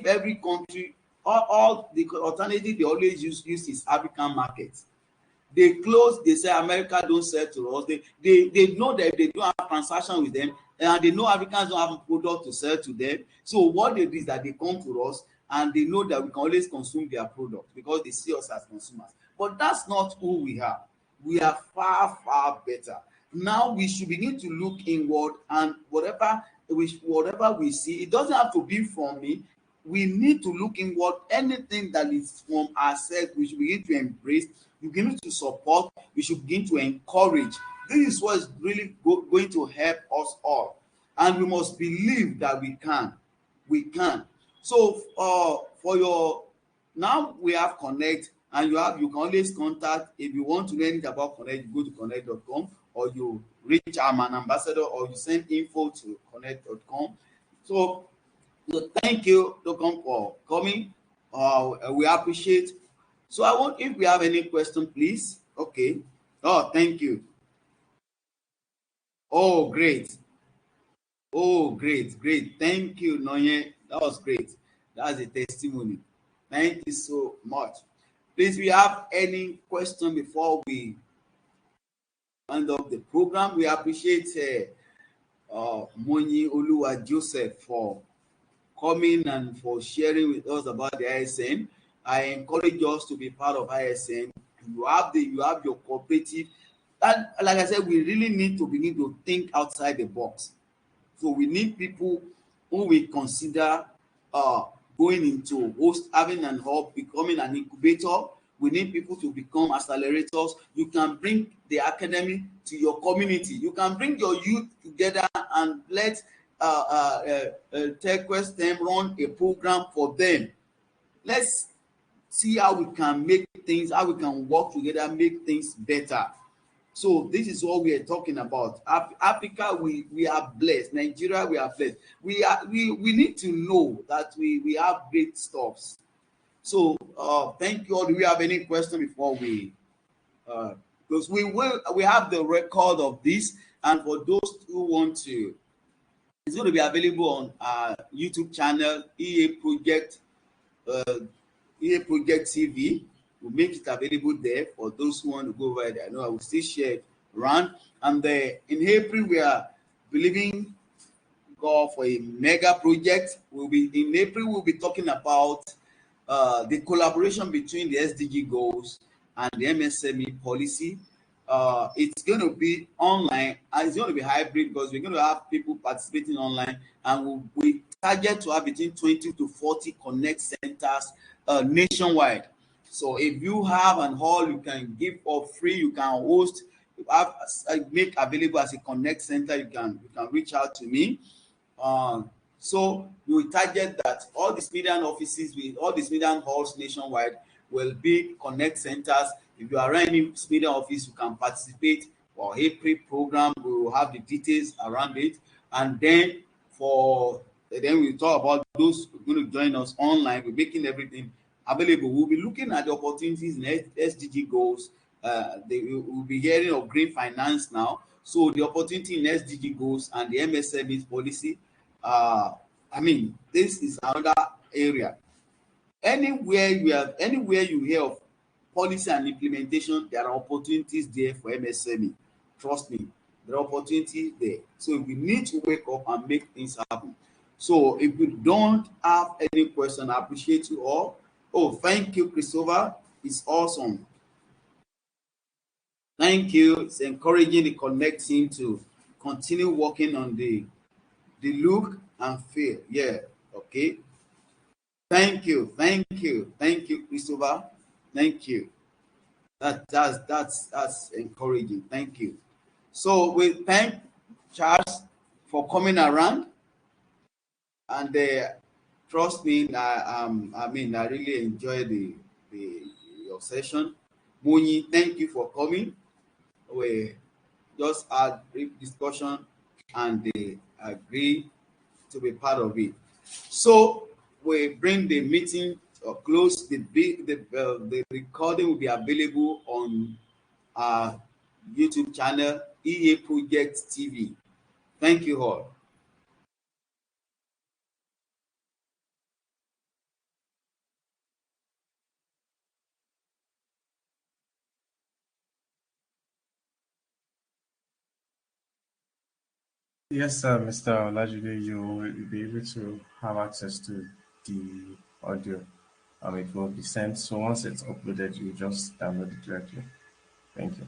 every country, all the alternative they always use is African markets. They close, they say America don't sell to us. They know that they don't have transaction with them, and they know Africans don't have a product to sell to them. So what they do is that they come to us, and they know that we can always consume their product because they see us as consumers. But that's not who we are. We are far, far better. Now we should begin to look inward, and whatever we see, it doesn't have to be from me. We need to look inward. Anything that is from ourselves, we should begin to embrace. We begin to support. We should begin to encourage. This is what is really going to help us all, and we must believe that we can. We can. So now we have Connect, and you can always contact. If you want to know anything about Connect, you go to connect.com, or you reach our man ambassador, or you send info to connect.com. So thank you, Dokon, for coming. We appreciate. So if we have any question, please. Okay. Oh, thank you. Oh, great. Oh, great. Thank you, Nonye. That was great. That's a testimony. Thank you so much. Please, we have any question before we end up the program? We appreciate Moni Oluwa Joseph for coming and for sharing with us about the ISN. I encourage us to be part of ISN. You have your cooperative. And like I said, we really need to begin to think outside the box. So we need people who we consider going into having an hub, becoming an incubator. We need people to become accelerators. You can bring the academy to your community. You can bring your youth together and let TechQuest them run a program for them. Let's see how we can make things, how we can work together, make things better. So this is what we are talking about. Africa, we are blessed. Nigeria, we are blessed. We need to know that we have great stuffs. So thank you all. Do we have any question before we because we have the record of this, and for those who want to, it's going to be available on our YouTube channel, EA Project TV. We'll make it available there for those who want to go over there. I know I will still share it around. And in April, we are believing God for a mega project. In April, we'll be talking about the collaboration between the SDG goals and the MSME policy. It's going to be online, and it's going to be hybrid because we're going to have people participating online, and we target to have between 20 to 40 Connect centers nationwide. So if you have an hall, you can give for free, you can host, make available as a Connect center, you can reach out to me. So we target that all these median offices with all these median halls nationwide will be Connect centers. If you are running median office, you can participate or April program. We will have the details around it, and then we talk about those who are going to join us online. We're making everything available. We'll be looking at the opportunities in SDG goals. We'll be hearing of green finance now. So the opportunity in SDG goals and the MSMEs policy. This is another area. Anywhere you hear of policy and implementation, there are opportunities there for MSME. Trust me, there are opportunities there. So we need to wake up and make things happen. So if we don't have any question, I appreciate you all. Oh, thank you, Christopher. It's awesome. Thank you. It's encouraging the connect team to continue working on the look and feel. Yeah. Okay. Thank you, Christopher. Thank you. That's encouraging. Thank you. So we thank Charles for coming around, and trust me, I really enjoyed your session. Muni, thank you for coming. We just had brief discussion, and they agree to be part of it. So we bring the meeting close. The recording will be available on our YouTube channel, EA Project TV. Thank you all. Yes, Mr. Olajude, you will be able to have access to the audio. It will be sent. So once it's uploaded, you just download it directly. Thank you.